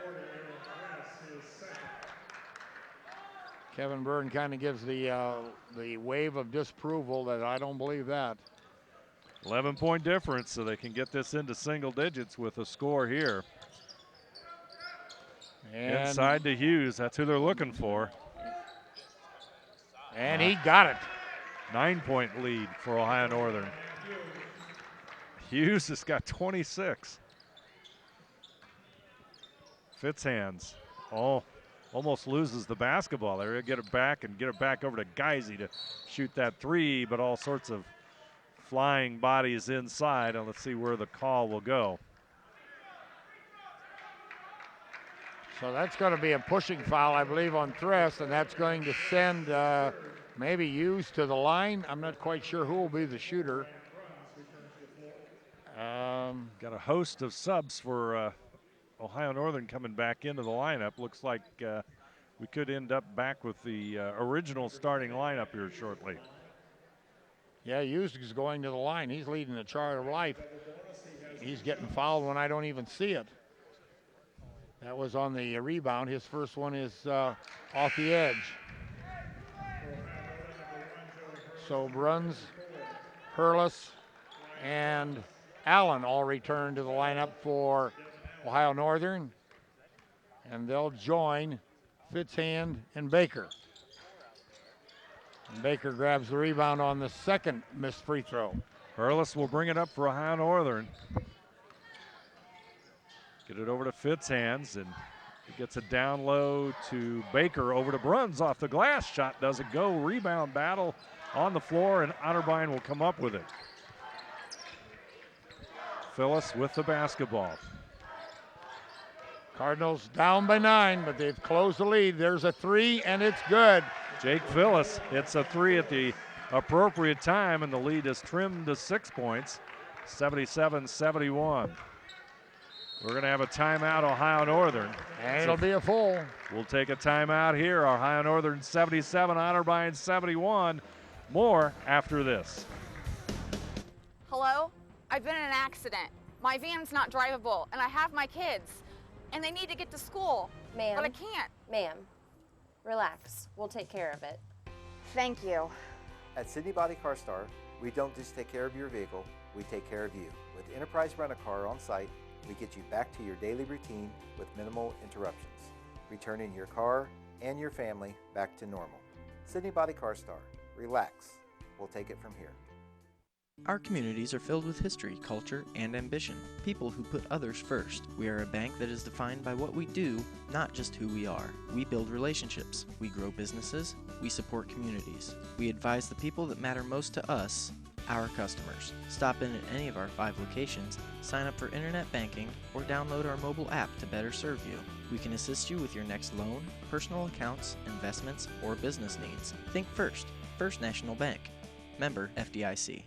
Kevin Byrne kind of gives the wave of disapproval that I don't believe that. 11-point difference, so they can get this into single digits with a score here. And inside to Hughes, that's who they're looking for. And he got it. 9-point lead for Ohio Northern. Hughes has got 26. Fitzhands, almost loses the basketball there. He'll get it back and get it back over to Geisy to shoot that 3, but all sorts of flying bodies inside, and let's see where the call will go. So that's going to be a pushing foul, I believe, on Thress, and that's going to send maybe Hughes to the line. I'm not quite sure who will be the shooter. Got a host of subs for Ohio Northern coming back into the lineup. Looks like we could end up back with the original starting lineup here shortly. Yeah, Hughes is going to the line. He's leading the charge of life. He's getting fouled when I don't even see it. That was on the rebound. His first one is off the edge. So Bruns, Hurlis, and Allen all return to the lineup for Ohio Northern. And they'll join Fitzhand and Baker. And Baker grabs the rebound on the second missed free throw. Hurlis will bring it up for Ohio Northern. Get it over to Fitzhands, and he gets it down low to Baker, over to Bruns off the glass. Shot doesn't go. Rebound battle on the floor, and Otterbein will come up with it. Phyllis with the basketball. Cardinals down by 9, but they've closed the lead. There's a 3, and it's good. Jake Phyllis hits a 3 at the appropriate time, and the lead is trimmed to 6 points, 77-71. We're going to have a timeout, Ohio Northern. And it'll be a full. We'll take a timeout here. Ohio Northern 77, Otterbein 71. More after this. Hello? I've been in an accident. My van's not drivable, and I have my kids, and they need to get to school, Ma'am. but I can't. Ma'am, relax. We'll take care of it. Thank you. At Sydney Body Car Star, we don't just take care of your vehicle, we take care of you. With Enterprise Rent-A-Car on site, we get you back to your daily routine with minimal interruptions, returning your car and your family back to normal. Sydney Body Car Star. Relax. We'll take it from here. Our communities are filled with history, culture, and ambition. People who put others first. We are a bank that is defined by what we do, not just who we are. We build relationships. We grow businesses. We support communities. We advise the people that matter most to us our customers. Stop in at any of our 5 locations, sign up for internet banking, or download our mobile app to better serve you. We can assist you with your next loan, personal accounts, investments, or business needs. Think First. First National Bank. Member FDIC.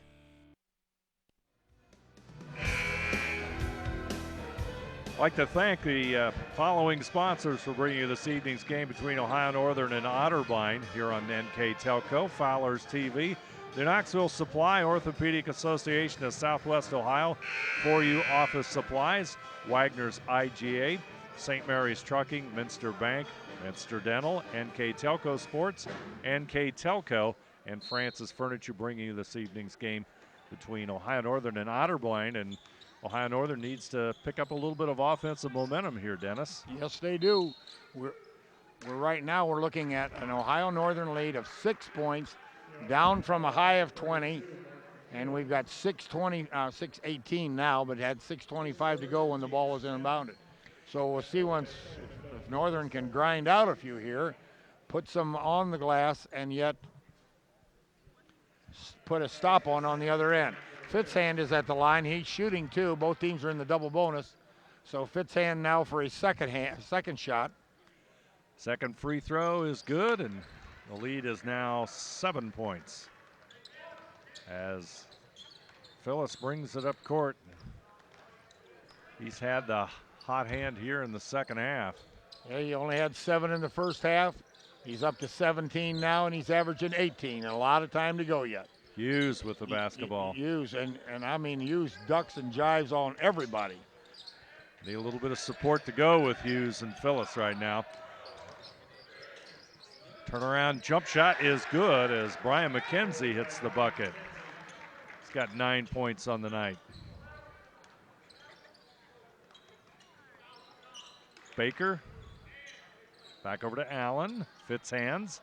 I'd like to thank the following sponsors for bringing you this evening's game between Ohio Northern and Otterbein here on NKTelco, Fowler's TV, the Knoxville Supply Orthopedic Association of Southwest Ohio, For You Office Supplies, Wagner's IGA, St. Mary's Trucking, Minster Bank, Minster Dental, NKTelco Sports, NKTelco, and Francis Furniture bringing you this evening's game between Ohio Northern and Otterbein. And Ohio Northern needs to pick up a little bit of offensive momentum here, Dennis. Yes, they do. We're right now we're looking at an Ohio Northern lead of 6 points, down from a high of 20, and we've got 6:18 now, but had 6:25 to go when the ball was inbounded. So we'll see once if Northern can grind out a few here, put some on the glass, and yet put a stop on the other end. Fitzhand is at the line. He's shooting too. Both teams are in the double bonus. So Fitzhand now for a second shot. Second free throw is good, and the lead is now 7 points as Phyllis brings it up court. He's had the hot hand here in the second half. Yeah, he only had 7 in the first half. He's up to 17 now, and he's averaging 18. And a lot of time to go yet. Hughes with the basketball. Hughes, and I mean Hughes ducks and jives on everybody. Need a little bit of support to go with Hughes and Phyllis right now. Turnaround jump shot is good as Brian Mckenzie hits the bucket. He's got 9 points on the night. Baker, back over to Allen, Fitzhands.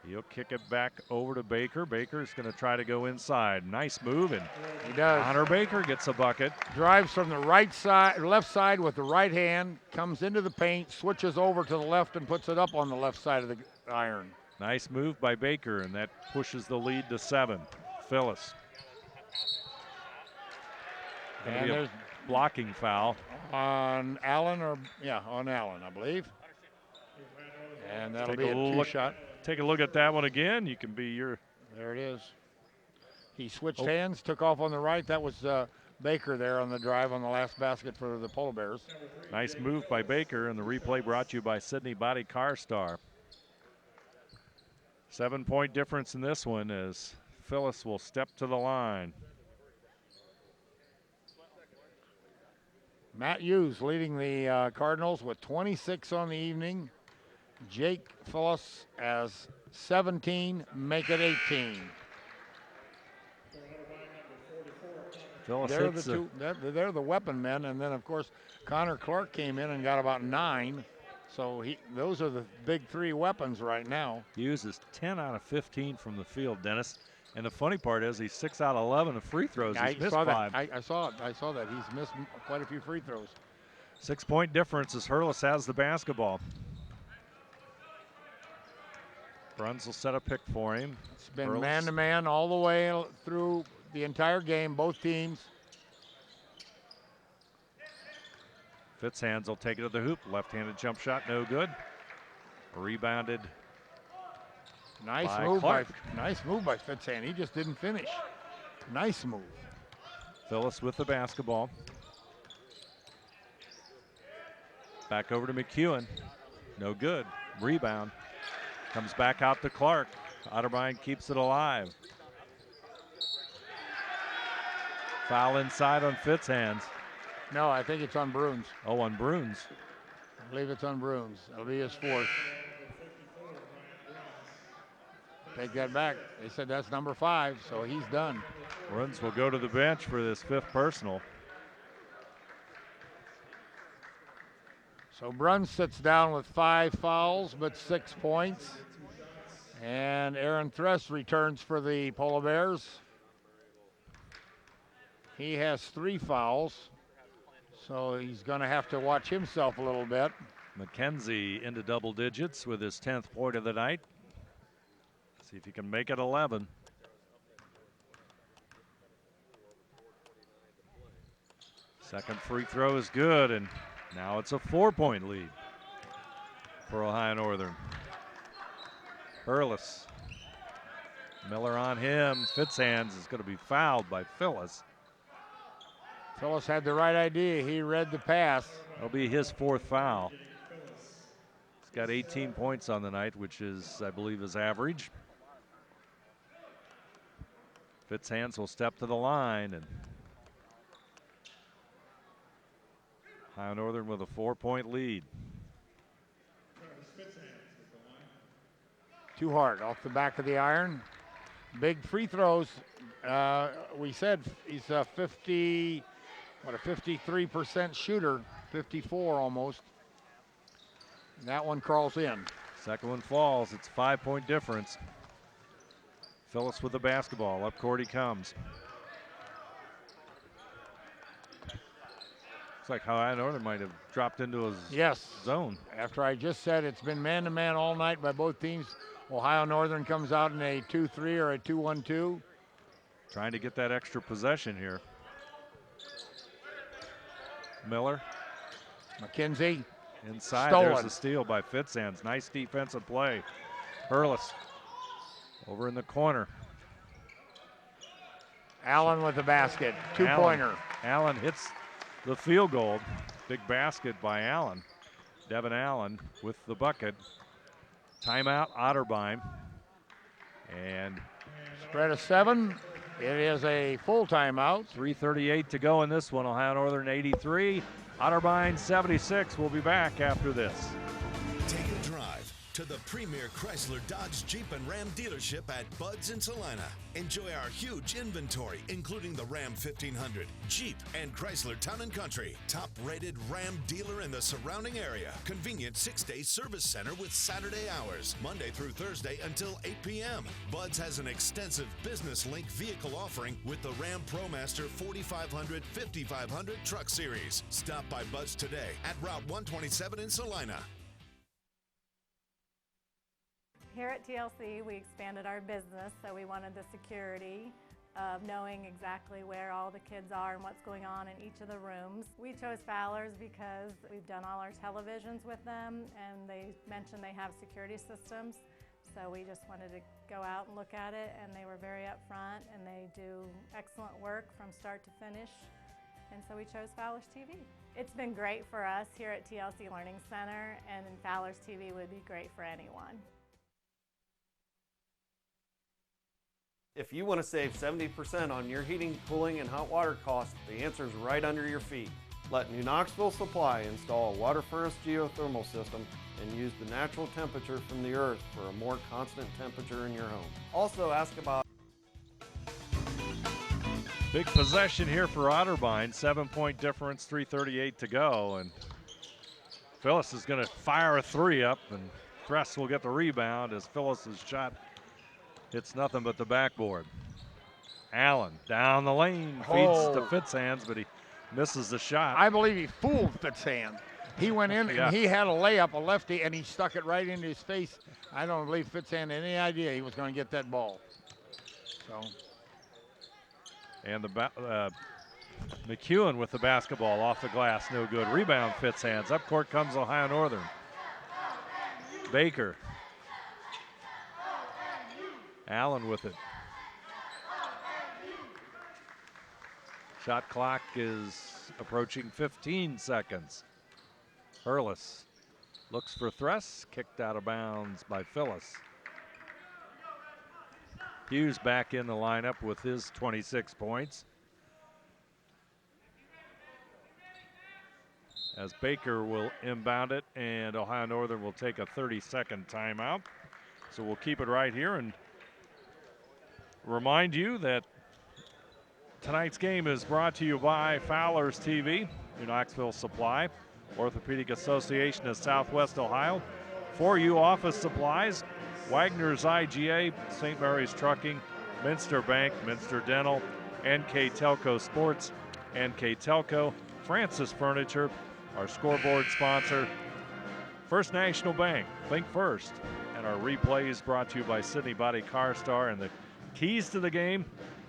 He'll kick it back over to Baker. Baker's going to try to go inside. Nice move, and he does. Connor Baker gets a bucket. Drives from the right side, left side with the right hand, comes into the paint, switches over to the left and puts it up on the left side of the iron. Nice move by Baker, and that pushes the lead to 7. Phyllis. And there's a blocking foul. On Allen, on Allen, I believe. And that'll be a 2-shot. Take a look at that one again. You can be your. There it is. He switched hands, took off on the right. That was Baker there on the drive on the last basket for the Polar Bears. Nice move by Baker, and the replay brought to you by Sydney Body Car Star. 7-point difference in this one as Phyllis will step to the line. Matt Hughes leading the Cardinals with 26 on the evening. Jake Phyllis as 17, make it 18. Phyllis they're the two. They're the weapon men, and then of course Connor Clark came in and got about 9. So those are the big 3 weapons right now. Hughes is 10 out of 15 from the field, Dennis. And the funny part is he's 6 out of 11 of free throws. He's missed 5. I saw that. He's missed quite a few free throws. 6-point difference as Hurlis has the basketball. Bruns will set a pick for him. It's been man-to-man all the way through the entire game, both teams. Fitzhands will take it to the hoop. Left-handed jump shot, no good. Rebounded. Nice move by Fitzhand. He just didn't finish. Nice move. Phyllis with the basketball. Back over to McEwen. No good. Rebound. Comes back out to Clark. Otterbein keeps it alive. Foul inside on Fitzhands. No, I think it's on Bruns. Oh, on Bruns. I believe it's on Bruns. It'll be his 4th. Take that back. They said that's number 5, so he's done. Bruns will go to the bench for this 5th personal. So Bruns sits down with 5 fouls, but 6 points. And Aaron Thress returns for the Polar Bears. He has 3 fouls, so he's going to have to watch himself a little bit. Mckenzie into double digits with his 10th point of the night. See if he can make it 11. Second free throw is good, and now it's a 4-point lead for Ohio Northern. Hurlis. Miller on him. Fitzhands is going to be fouled by Phyllis. Phyllis had the right idea. He read the pass. That'll be his 4th foul. He's got 18 points on the night, which is, I believe, his average. Fitzhands will step to the line, and Ohio Northern with a 4-point lead. Too hard off the back of the iron. Big free throws. We said he's a 53% shooter, 54 almost. And that one crawls in. Second one falls. It's a 5-point difference. Phyllis with the basketball. Up court he comes. Looks like Ohio Northern might have dropped into his zone. After I just said it's been man-to-man all night by both teams. Ohio Northern comes out in a 2-3 or a 2-1-2. Trying to get that extra possession here. Miller. Mckenzie. Inside, Stolen. There's a steal by Fitzhands. Nice defensive play. Hurlis over in the corner. Allen with the basket, two-pointer. Allen hits the field goal. Big basket by Allen. Devin Allen with the bucket. Timeout, Otterbein. And spread of 7. It is a full timeout. 3:38 to go in this one. Ohio Northern 83, Otterbein 76. We'll be back after this. Take a drive to the premier Chrysler, Dodge, Jeep, and Ram dealership at Bud's in Salina. Enjoy our huge inventory, including the Ram 1500, Jeep, and Chrysler Town & Country. Top-rated Ram dealer in the surrounding area. Convenient 6-day service center with Saturday hours, Monday through Thursday until 8 p.m. Bud's has an extensive business link vehicle offering with the Ram ProMaster 4500, 5500 truck series. Stop by Bud's today at Route 127 in Salina. Here at TLC, we expanded our business, so we wanted the security of knowing exactly where all the kids are and what's going on in each of the rooms. We chose Fowler's because we've done all our televisions with them, and they mentioned they have security systems. So we just wanted to go out and look at it, and they were very upfront, and they do excellent work from start to finish. And so we chose Fowler's TV. It's been great for us here at TLC Learning Center, and Fowler's TV would be great for anyone. If you want to save 70% on your heating, cooling, and hot water costs, the answer is right under your feet. Let New Knoxville Supply install a water furnace geothermal system and use the natural temperature from the earth for a more constant temperature in your home. Also ask about Big possession here for Otterbein. 7-point difference, 3:38 to go. And Phyllis is going to fire a 3 up, and Kress will get the rebound as Phyllis's shot hits nothing but the backboard. Allen down the lane, feeds to Fitzhands, but he misses the shot. I believe he fooled Fitzhands. He went in and he had a layup, a lefty, and he stuck it right into his face. I don't believe Fitzhands had any idea he was going to get that ball. So. And the McEwen with the basketball off the glass, no good. Rebound Fitzhands. Up court comes Ohio Northern. Baker. Allen with it. Shot clock is approaching 15 seconds. Hurlis looks for Thress, kicked out of bounds by Phyllis. Hughes back in the lineup with his 26 points. As Baker will inbound it, and Ohio Northern will take a 30-second timeout. So we'll keep it right here and remind you that tonight's game is brought to you by Fowler's TV, New Knoxville Supply, Orthopedic Association of Southwest Ohio, 4U Office Supplies, Wagner's IGA, St. Mary's Trucking, Minster Bank, Minster Dental, NKTelco Sports, NKTelco, Francis Furniture, our scoreboard sponsor, First National Bank, think first, and our replays brought to you by Sydney Body Car Star, and the keys to the game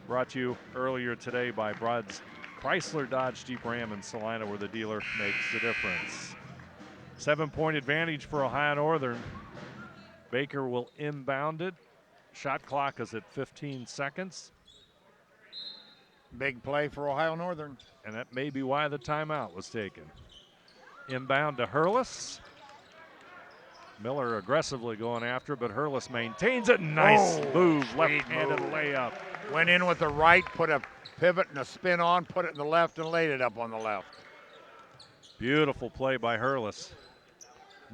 brought to you earlier today by Bruns Chrysler Dodge Jeep Ram in Salina, where the dealer makes the difference. 7-point advantage for Ohio Northern. Baker will inbound it. Shot clock is at 15 seconds. Big play for Ohio Northern. And that may be why the timeout was taken. Inbound to Hurlis. Miller aggressively going after it, but Hurlis maintains it. Nice move, left-handed layup. Went in with the right, put a pivot and a spin on, put it in the left, and laid it up on the left. Beautiful play by Hurlis.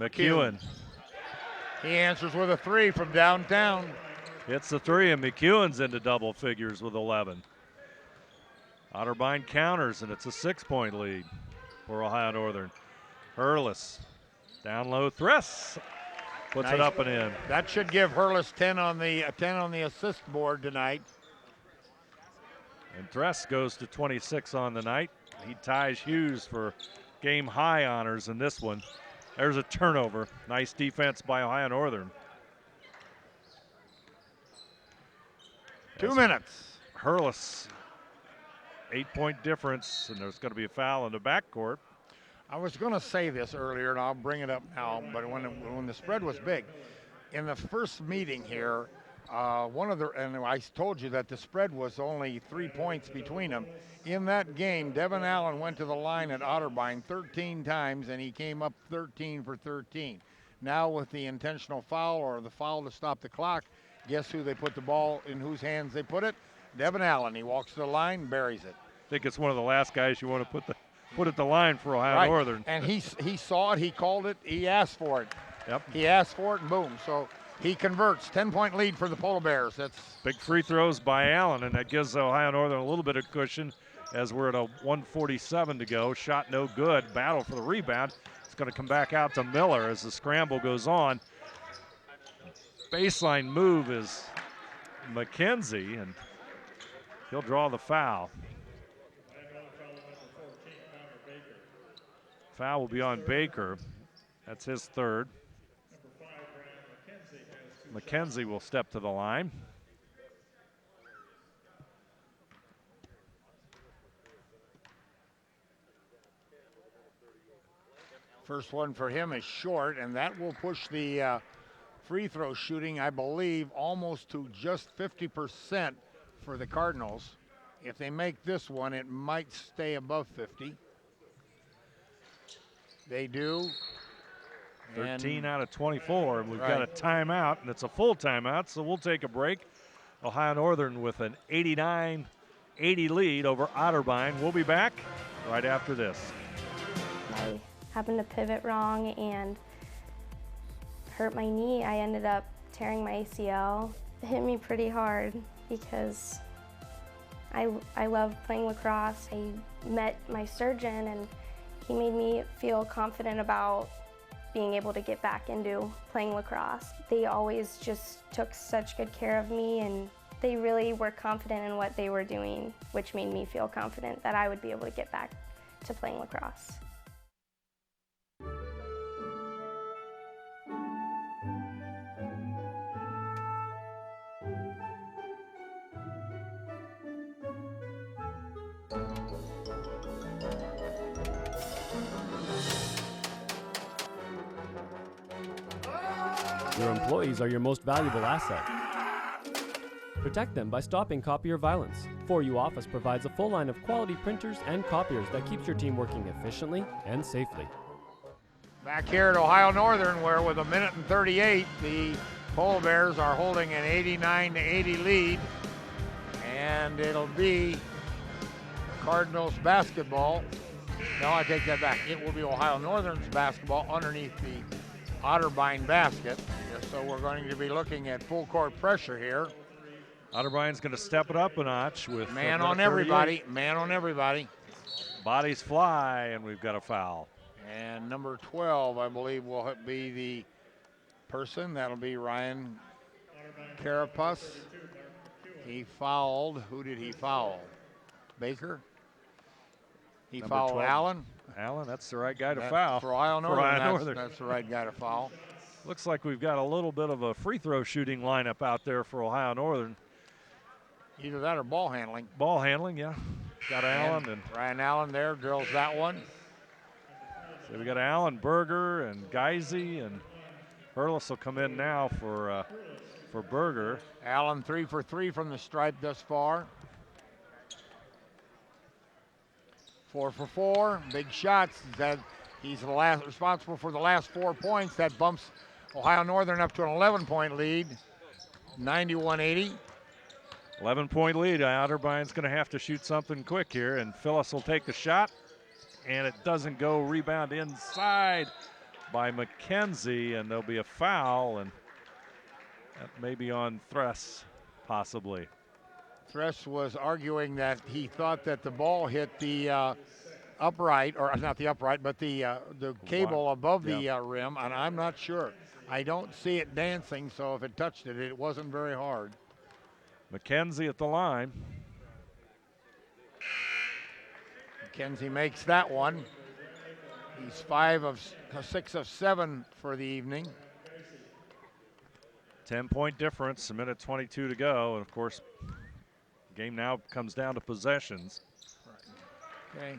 McEwen. He answers with a 3 from downtown. Hits the 3, and McEwen's into double figures with 11. Otterbein counters, and it's a 6-point lead for Ohio Northern. Hurlis, down low, Thress puts it up and in. That should give Hurlis 10 on the assist board tonight. And Thress goes to 26 on the night. He ties Hughes for game high honors in this one. There's a turnover. Nice defense by Ohio Northern. 2 minutes. Hurlis, 8-point difference, and there's going to be a foul in the backcourt. I was going to say this earlier, and I'll bring it up now, but when the spread was big, in the first meeting here, and I told you that the spread was only 3 points between them. In that game, Devin Allen went to the line at Otterbein 13 times, and he came up 13 for 13. Now with the intentional foul or the foul to stop the clock, guess who they put the ball in whose hands they put it? Devin Allen. He walks to the line, buries it. I think it's one of the last guys you want to put at the line for Ohio Northern. And he saw it, he called it, he asked for it. Yep. He asked for it, and boom. So he converts. 10-point lead for the Polar Bears. That's big free throws by Allen, and that gives Ohio Northern a little bit of cushion as we're at a 1:47 to go. Shot no good. Battle for the rebound. It's going to come back out to Miller as the scramble goes on. Baseline move is Mckenzie, and he'll draw the foul. Foul will be on Baker. That's his third. Mckenzie will step to the line. first one for him is short, and that will push the free throw shooting, I believe, almost to just 50% for the Cardinals. If they make this one, it might stay above 50. They do. 13 out of 24. We've got a timeout, and it's a full timeout, so we'll take a break. Ohio Northern with an 89-80 lead over Otterbein. We'll be back right after this. I happened to pivot wrong and hurt my knee. I ended up tearing my ACL. It hit me pretty hard because I love playing lacrosse. I met my surgeon and he made me feel confident about being able to get back into playing lacrosse. They always just took such good care of me, and they really were confident in what they were doing, which made me feel confident that I would be able to get back to playing lacrosse. Your employees are your most valuable asset. Protect them by stopping copier violence. 4U Office provides a full line of quality printers and copiers that keeps your team working efficiently and safely. Back here at Ohio Northern, where with 1:38, the Polar Bears are holding an 89-80 lead, and it'll be Cardinals basketball. No, I take that back. It will be Ohio Northern's basketball underneath the Otterbein basket. So we're going to be looking at full court pressure here. Otterbein's going to step it up a notch with man on everybody. Man on everybody. Bodies fly, and we've got a foul. And number 12, I believe, will be the person. That'll be Ryan Carapuss. He fouled. Who did he foul? Baker? He Number fouled 12. Allen. Allen, that's the right guy to foul. For Ohio Northern, Ohio Northern. That's the right guy to foul. Looks like we've got a little bit of a free throw shooting lineup out there for Ohio Northern. Either that or ball handling. Ball handling, yeah. Got Allen and Ryan Allen there drills that one. So we got Allen, Berger, and Geisy, and Hurlis will come in now for Berger. Allen 3 for 3 from the stripe thus far. 4 for 4, big shots. He's the last responsible for the last 4 points. That bumps Ohio Northern up to an 11-point lead, 91-80. 11-point lead. Otterbein's going to have to shoot something quick here, and Phyllis will take the shot, and it doesn't go. Rebound inside by Mckenzie, and there'll be a foul, and that may be on Thress, possibly. Thress was arguing that he thought that the ball hit the upright, or not the upright, but the cable above the rim, and I'm not sure. I don't see it dancing, so if it touched it, it wasn't very hard. Mckenzie at the line. Mckenzie makes that one. He's 5 of 6 of 7 for the evening. 10-point difference, a minute 22 to go, and of course, game now comes down to possessions. Okay,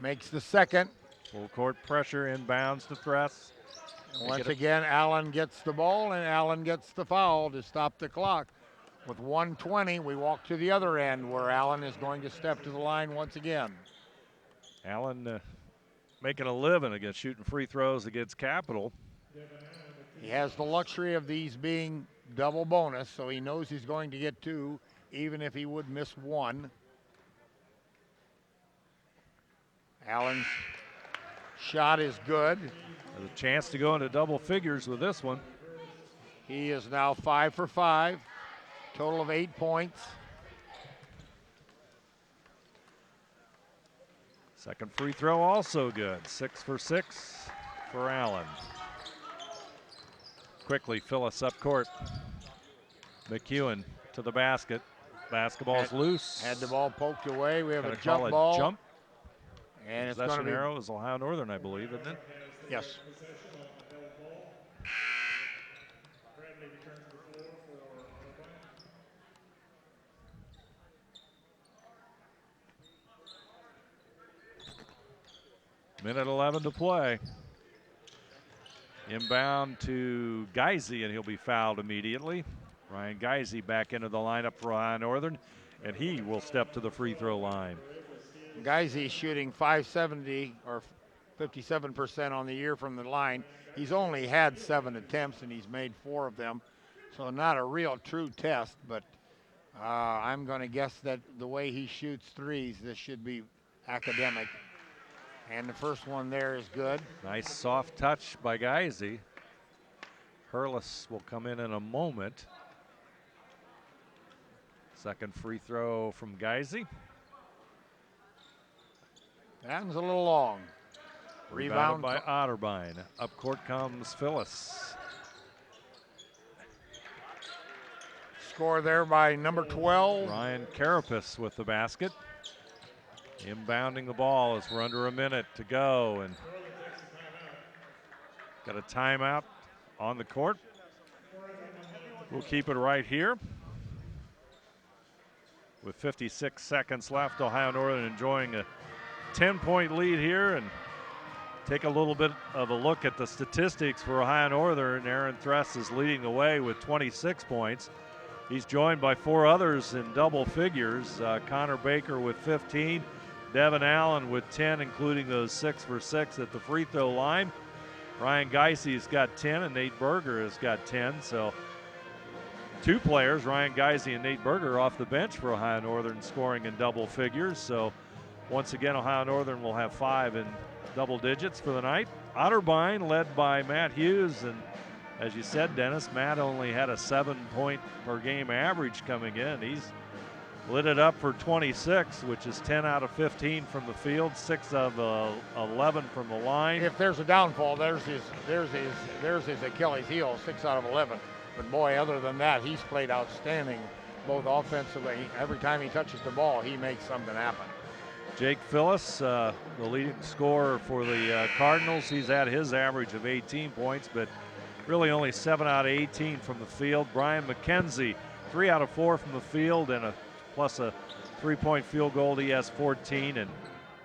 makes the second. Full court pressure, inbounds to Thress. Once again, Allen gets the ball, and Allen gets the foul to stop the clock. With 1:20, we walk to the other end where Allen is going to step to the line once again. Allen making a living against shooting free throws against Capital. He has the luxury of these being double bonus, so he knows he's going to get 2, even if he would miss 1. Allen's shot is good. There's a chance to go into double figures with this one. He is now 5 for 5, total of 8 points. Second free throw also good. 6 for 6 for Allen. Quickly, Phyllis up court. McEwen to the basket. Basketball's loose. Had the ball poked away. We have Gonna a jump call ball. Jump. And it's going to Possession be arrow is Ohio Northern, I believe, isn't it? Yes. Minute 11 to play. Inbound to Geisy, and he'll be fouled immediately. Ryan Geisy back into the lineup for Ohio Northern, and he will step to the free throw line. Geisy shooting 570 or 57% on the year from the line. He's only had 7 attempts, and he's made 4 of them. So not a real true test, but I'm going to guess that the way he shoots threes, this should be academic. And the first one there is good. Nice soft touch by Geisy. Hurlis will come in a moment. Second free throw from Geisy. That one's a little long. Rebound by Otterbein. Up court comes Phyllis. Score there by number 12. Ryan Carapace with the basket. Inbounding the ball as we're under a minute to go, and got a timeout on the court. We'll keep it right here. With 56 seconds left, Ohio Northern enjoying a 10-point lead here, and take a little bit of a look at the statistics for Ohio Northern. Aaron Thress is leading the way with 26 points. He's joined by 4 others in double figures. Connor Baker with 15, Devin Allen with 10, including those 6 for 6 at the free throw line. Ryan Geisy's got 10, and Nate Berger has got 10. So 2 players, Ryan Geisy and Nate Berger, off the bench for Ohio Northern, scoring in double figures. So once again, Ohio Northern will have 5 in double digits for the night. Otterbein led by Matt Hughes, and as you said, Dennis, Matt only had a 7-point per game average coming in. He's lit it up for 26, which is 10 out of 15 from the field, 6 of 11 from the line. If there's a downfall, there's his Achilles heel, 6 out of 11. But boy, other than that, he's played outstanding, both offensively. Every time he touches the ball, he makes something happen. Jake Phyllis, the leading scorer for the Cardinals. He's at his average of 18 points, but really only 7 out of 18 from the field. Brian Mckenzie, 3 out of 4 from the field, and plus a 3-point field goal. He has 14, and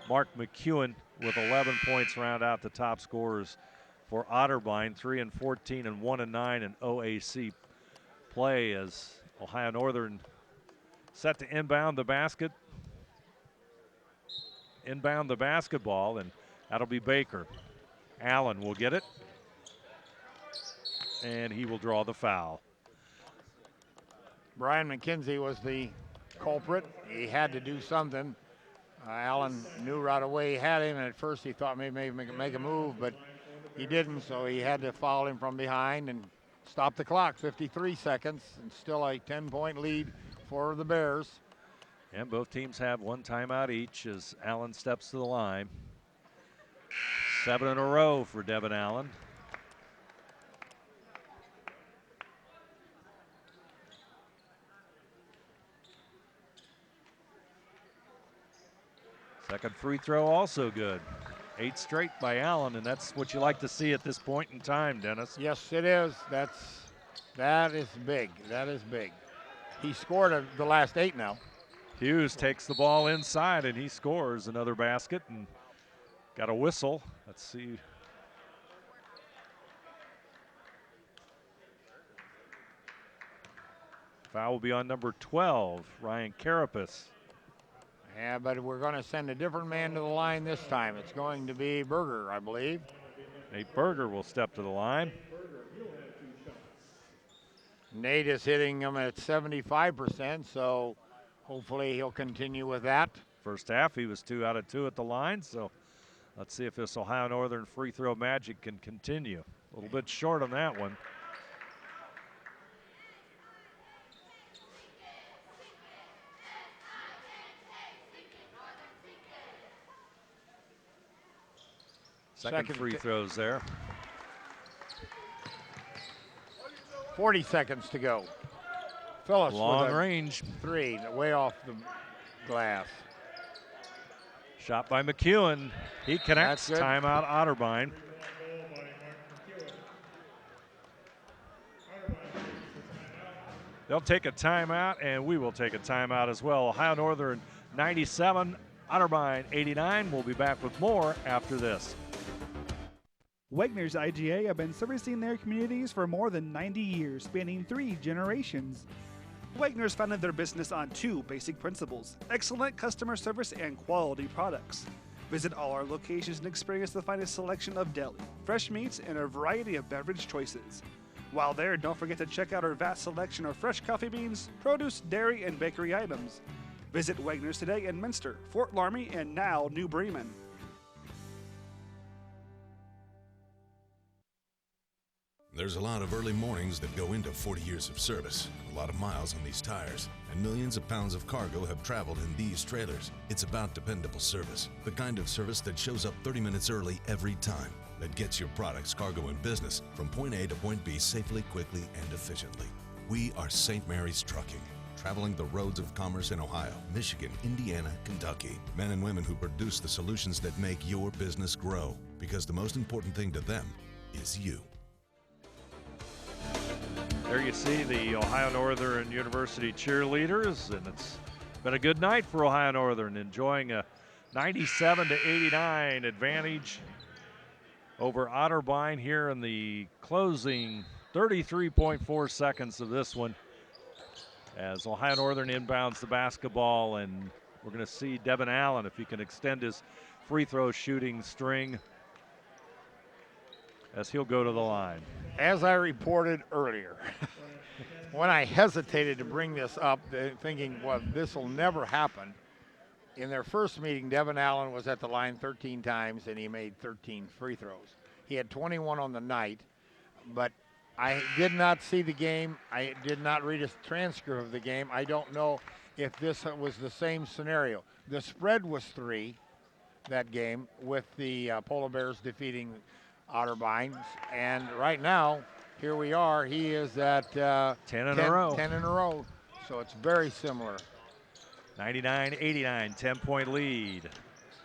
Mark McEwen with 11 points round out the top scorers for Otterbein. 3 and 14 and 1 and 9 in OAC play as Ohio Northern set to inbound the basketball, and that'll be Baker. Allen will get it, and he will draw the foul. Brian Mckenzie was the culprit. He had to do something. Allen knew right away he had him, and at first he thought maybe make a move, but he didn't, so he had to foul him from behind and stop the clock. 53 seconds, and still a 10-point lead for the Bears. And both teams have one timeout each as Allen steps to the line. 7 in a row for Devin Allen. Second free throw also good. 8 straight by Allen, and that's what you like to see at this point in time, Dennis. Yes, it is. That is big. That is big. He scored the last 8 now. Hughes takes the ball inside, and he scores another basket and got a whistle. Let's see. Foul will be on number 12, Ryan Carapace. Yeah, but we're going to send a different man to the line this time. It's going to be Berger, I believe. Nate Berger will step to the line. Nate is hitting him at 75%, so hopefully he'll continue with that. First half, he was 2 out of 2 at the line, so let's see if this Ohio Northern free throw magic can continue. A little bit short on that one. Second free throws there. 40 seconds to go. Phillips long with a range 3, way off the glass. Shot by McEwen. He connects. Timeout Otterbein. They'll take a timeout, and we will take a timeout as well. Ohio Northern 97, Otterbein 89. We'll be back with more after this. Wegner's IGA have been servicing their communities for more than 90 years, spanning 3 generations. Wegner's founded their business on 2 basic principles: excellent customer service and quality products. Visit all our locations and experience the finest selection of deli, fresh meats, and a variety of beverage choices. While there, don't forget to check out our vast selection of fresh coffee beans, produce, dairy, and bakery items. Visit Wegner's today in Minster, Fort Laramie, and now New Bremen. There's a lot of early mornings that go into 40 years of service, a lot of miles on these tires, and millions of pounds of cargo have traveled in these trailers. It's about dependable service, the kind of service that shows up 30 minutes early every time, that gets your products, cargo, and business from point A to point B safely, quickly, and efficiently. We are St. Mary's Trucking, traveling the roads of commerce in Ohio, Michigan, Indiana, Kentucky. Men and women who produce the solutions that make your business grow, because the most important thing to them is you. There you see the Ohio Northern University cheerleaders, and it's been a good night for Ohio Northern, enjoying a 97-89 advantage over Otterbein here in the closing 33.4 seconds of this one, as Ohio Northern inbounds the basketball, and we're going to see Devin Allen if he can extend his free throw shooting string as he'll go to the line. As I reported earlier, when I hesitated to bring this up, thinking, well, this will never happen, in their first meeting, Devin Allen was at the line 13 times, and he made 13 free throws. He had 21 on the night, but I did not see the game. I did not read a transcript of the game. I don't know if this was the same scenario. The spread was 3 that game, with the Polar Bears defeating Otterbein, and right now, here we are. He is at 10 in a row. 10 in a row, so it's very similar. 99-89, 10-point lead.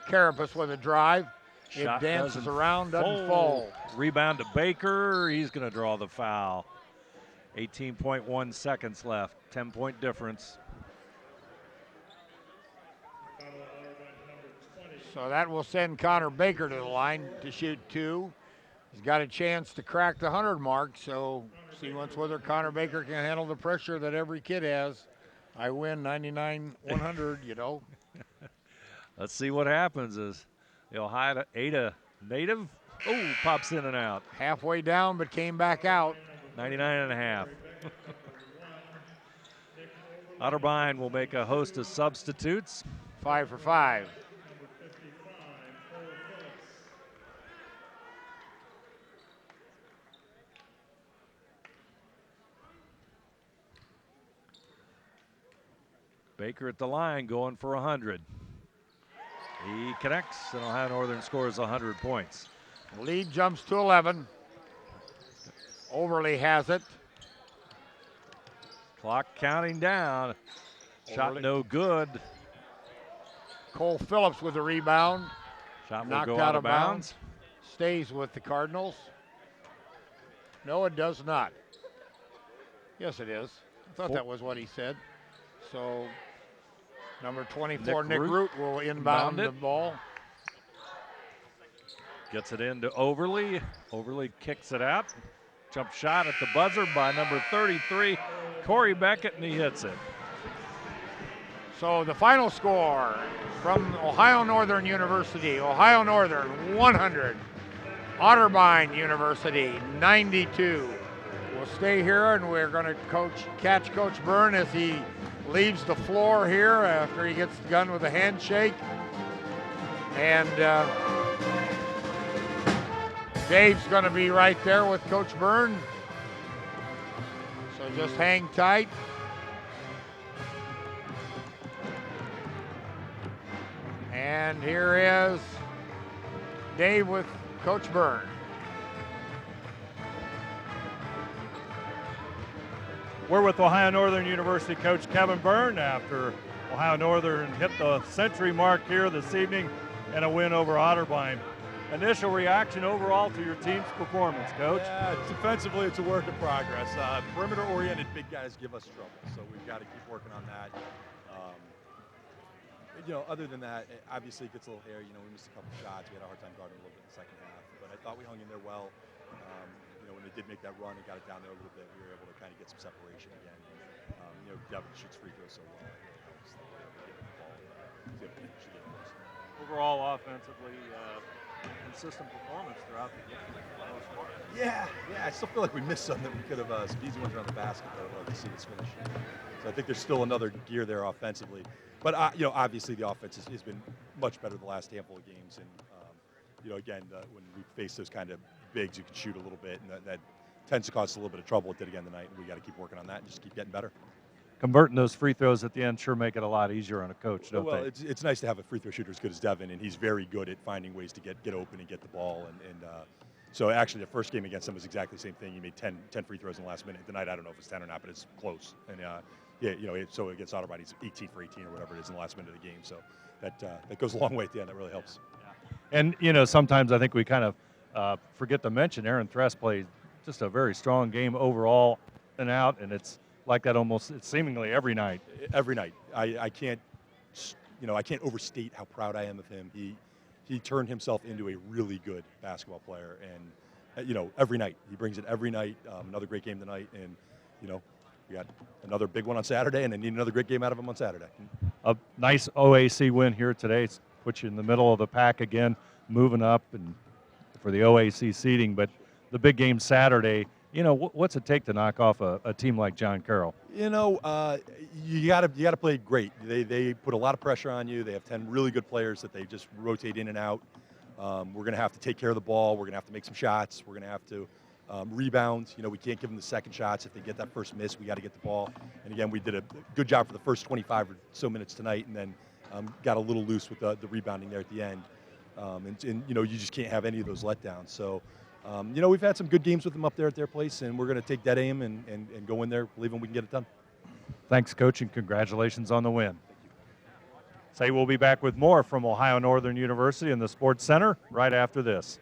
Carapace with a drive. Shot it dances around, doesn't fall. Rebound to Baker. He's going to draw the foul. 18.1 seconds left, 10-point difference. So that will send Connor Baker to the line to shoot 2. He's got a chance to crack the 100 mark, so see once whether Connor Baker can handle the pressure that every kid has. I win 99-100, you know. Let's see what happens as the Ohio Ada native, pops in and out. Halfway down, but came back out. 99.5. Otterbein will make a host of substitutes. 5 for 5. Baker at the line going for 100. He connects, and Ohio Northern scores 100 points. Lead jumps to 11. Overly has it. Clock counting down. Shot no good. Cole Phillips with the rebound. Shot will knocked go out of bounds. Stays with the Cardinals. No, it does not. Yes, it is. I thought that was what he said. So, number 24, Nick Root will inbound the ball. Gets it into Overly. Overly kicks it out. Jump shot at the buzzer by number 33, Corey Beckett, and he hits it. So the final score from Ohio Northern University, Ohio Northern 100, Otterbein University 92. We'll stay here and we're going to catch Coach Byrne as he leaves the floor here after he gets done with a handshake. And Dave's going to be right there with Coach Byrne. So just hang tight. And here is Dave with Coach Byrne. We're with Ohio Northern University coach Kevin Byrne after Ohio Northern hit the century mark here this evening and a win over Otterbein. Initial reaction overall to your team's performance, Coach? Yeah, defensively it's a work in progress. Perimeter-oriented big guys give us trouble, so we've got to keep working on that. Other than that, obviously it gets a little hairy. We missed a couple shots. We had a hard time guarding a little bit in the second half, but I thought we hung in there well. When they did make that run and got it down there a little bit, we were able to kind of get some separation again. Devin shoots free throws so well. It really helps that we're able to get the ball and be able to finish the game. Overall, offensively, consistent performance throughout the game for the most part. Yeah, I still feel like we missed something that we could have. Some easy ones around the basket that I'd love to see us finish. So I think there's still another gear there offensively. But obviously the offense has been much better the last handful of games. And again, when we face those kind of bigs, you can shoot a little bit, and that tends to cause us a little bit of trouble. It did again tonight, and we got to keep working on that and just keep getting better. Converting those free throws at the end sure make it a lot easier on a coach, don't well, they? It's nice to have a free throw shooter as good as Devin, and he's very good at finding ways to get open and get the ball. So actually, the first game against him was exactly the same thing. He made 10 free throws in the last minute. Tonight, I don't know if it's 10 or not, but it's close. And so against Otterbein, he's 18 for 18 or whatever it is in the last minute of the game. So that goes a long way at the end. That really helps. And sometimes I think we kind of forget to mention Aaron Thress played just a very strong game overall and out, and it's like that almost seemingly every night. Every night. I can't overstate how proud I am of him. He turned himself into a really good basketball player, and every night he brings it every night. Another great game tonight, and we got another big one on Saturday, and I need another great game out of him on Saturday. A nice OAC win here today. It's put you in the middle of the pack again, moving up and for the OAC seeding. But the big game Saturday, what's it take to knock off a team like John Carroll? You gotta play great. They put a lot of pressure on you. They have 10 really good players that they just rotate in and out. We're gonna have to take care of the ball. We're gonna have to make some shots. We're gonna have to rebound. We can't give them the second shots. If they get that first miss, we got to get the ball. And again, we did a good job for the first 25 or so minutes tonight, and then got a little loose with the rebounding there at the end. And you just can't have any of those letdowns. So. We've had some good games with them up there at their place, and we're going to take that aim and go in there believing we can get it done. Thanks, Coach, and congratulations on the win. Say we'll be back with more from Ohio Northern University in the Sports Center right after this.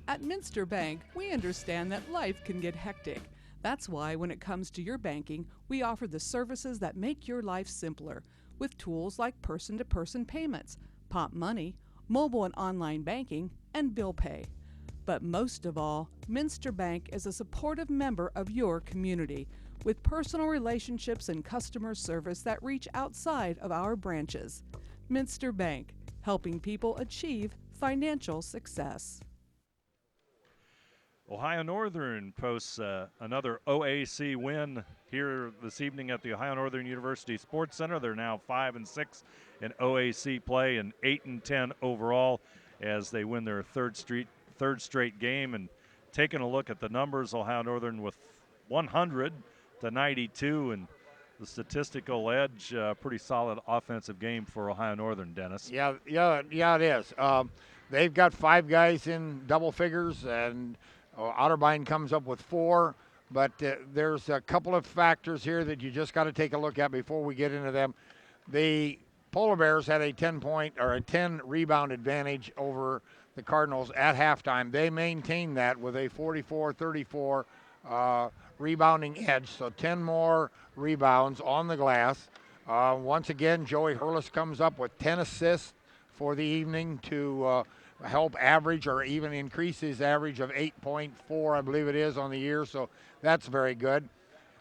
At Minster Bank, we understand that life can get hectic. That's why when it comes to your banking, we offer the services that make your life simpler with tools like person-to-person payments, pop money, mobile and online banking, and bill pay. But most of all, Minster Bank is a supportive member of your community with personal relationships and customer service that reach outside of our branches. Minster Bank, helping people achieve financial success. Ohio Northern posts another OAC win here this evening at the Ohio Northern University Sports Center. They're now 5-6 in OAC play and 8-10 overall as they win their third straight game. And taking a look at the numbers, Ohio Northern with 100-92 and the statistical edge. Pretty solid offensive game for Ohio Northern, Dennis. Yeah, it is. They've got 5 guys in double figures, and Otterbein comes up with 4. But there's a couple of factors here that you just got to take a look at before we get into them. The Polar Bears had a 10 rebound advantage over the Cardinals at halftime. They maintained that with a 44-34 rebounding edge, so 10 more rebounds on the glass. Once again, Joey Hurlis comes up with 10 assists for the evening to help average or even increase his average of 8.4, I believe it is, on the year, so that's very good.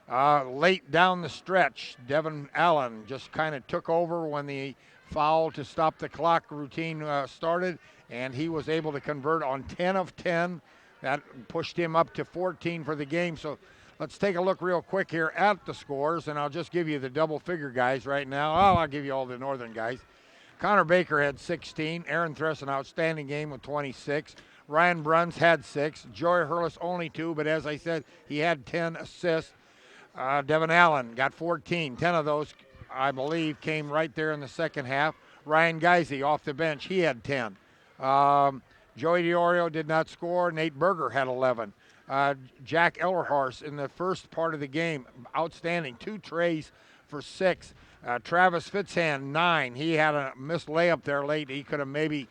Late down the stretch, Devin Allen just kind of took over when the foul to stop the clock routine started, and he was able to convert on 10 of 10. That pushed him up to 14 for the game. So let's take a look real quick here at the scores, and I'll just give you the double-figure guys right now. I'll give you all the Northern guys. Connor Baker had 16. Aaron Thress, an outstanding game with 26. Ryan Bruns had 6. Joey Hurlis only 2, but as I said, he had 10 assists. Devin Allen got 14. 10 of those, I believe, came right there in the second half. Ryan Geisey off the bench, he had 10. Joey DiOrio did not score. Nate Berger had 11. Jack Ellerhorst in the first part of the game, outstanding. 2 trays for 6. Travis Fitzhand, 9. He had a missed layup there late. He could have maybe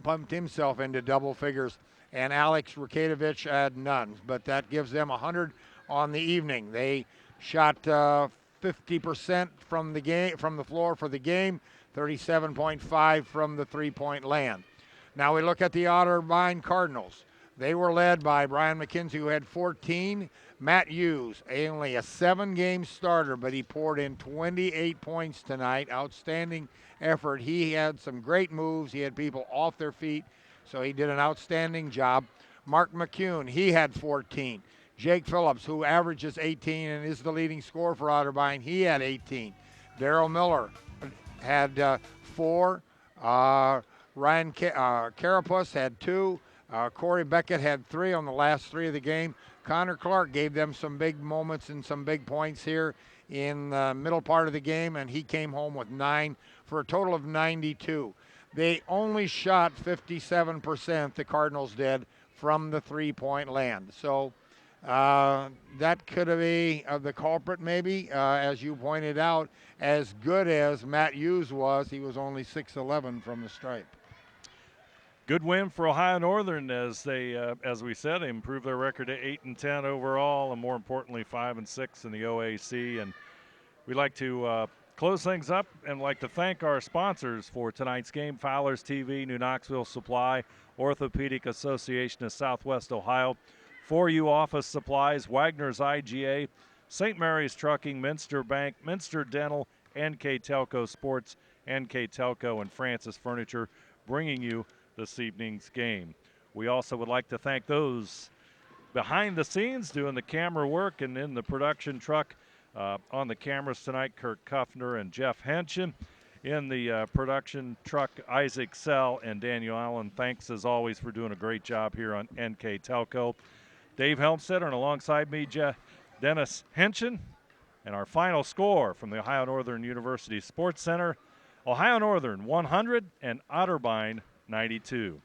bumped himself into double figures. And Alex Rukadovich had none. But that gives them 100 on the evening. They shot 50% from the floor for the game, 37.5 from the three-point land. Now we look at the Otterbein Cardinals. They were led by Brian Mckenzie, who had 14. Matt Hughes, only a 7-game starter, but he poured in 28 points tonight. Outstanding effort. He had some great moves. He had people off their feet, so he did an outstanding job. Mark McCune, he had 14. Jake Phillips, who averages 18 and is the leading scorer for Otterbein, he had 18. Daryl Miller had 4. Ryan Carapus had 2. Corey Beckett had 3 on the last 3 of the game. Connor Clark gave them some big moments and some big points here in the middle part of the game, and he came home with 9 for a total of 92. They only shot 57%, the Cardinals did, from the three-point land. So that could be the culprit maybe, as you pointed out. As good as Matt Hughes was, he was only 6'11" from the stripe. Good win for Ohio Northern as they, as we said, improved their record to 8-10 overall, and more importantly, 5-6 in the OAC. And we'd like to close things up and like to thank our sponsors for tonight's game: Fowler's TV, New Knoxville Supply, Orthopedic Association of Southwest Ohio, 4U Office Supplies, Wagner's IGA, St. Mary's Trucking, Minster Bank, Minster Dental, NKTelco Sports, NKTelco, and Francis Furniture, bringing you this evening's game. We also would like to thank those behind the scenes doing the camera work and in the production truck on the cameras tonight: Kirk Kuffner and Jeff Henschen. In the production truck, Isaac Sell and Daniel Allen. Thanks as always for doing a great job here on NKTelco. Dave Helmstetter, and alongside me, Dennis Henschen. And our final score from the Ohio Northern University Sports Center: Ohio Northern 100 and Otterbein 92.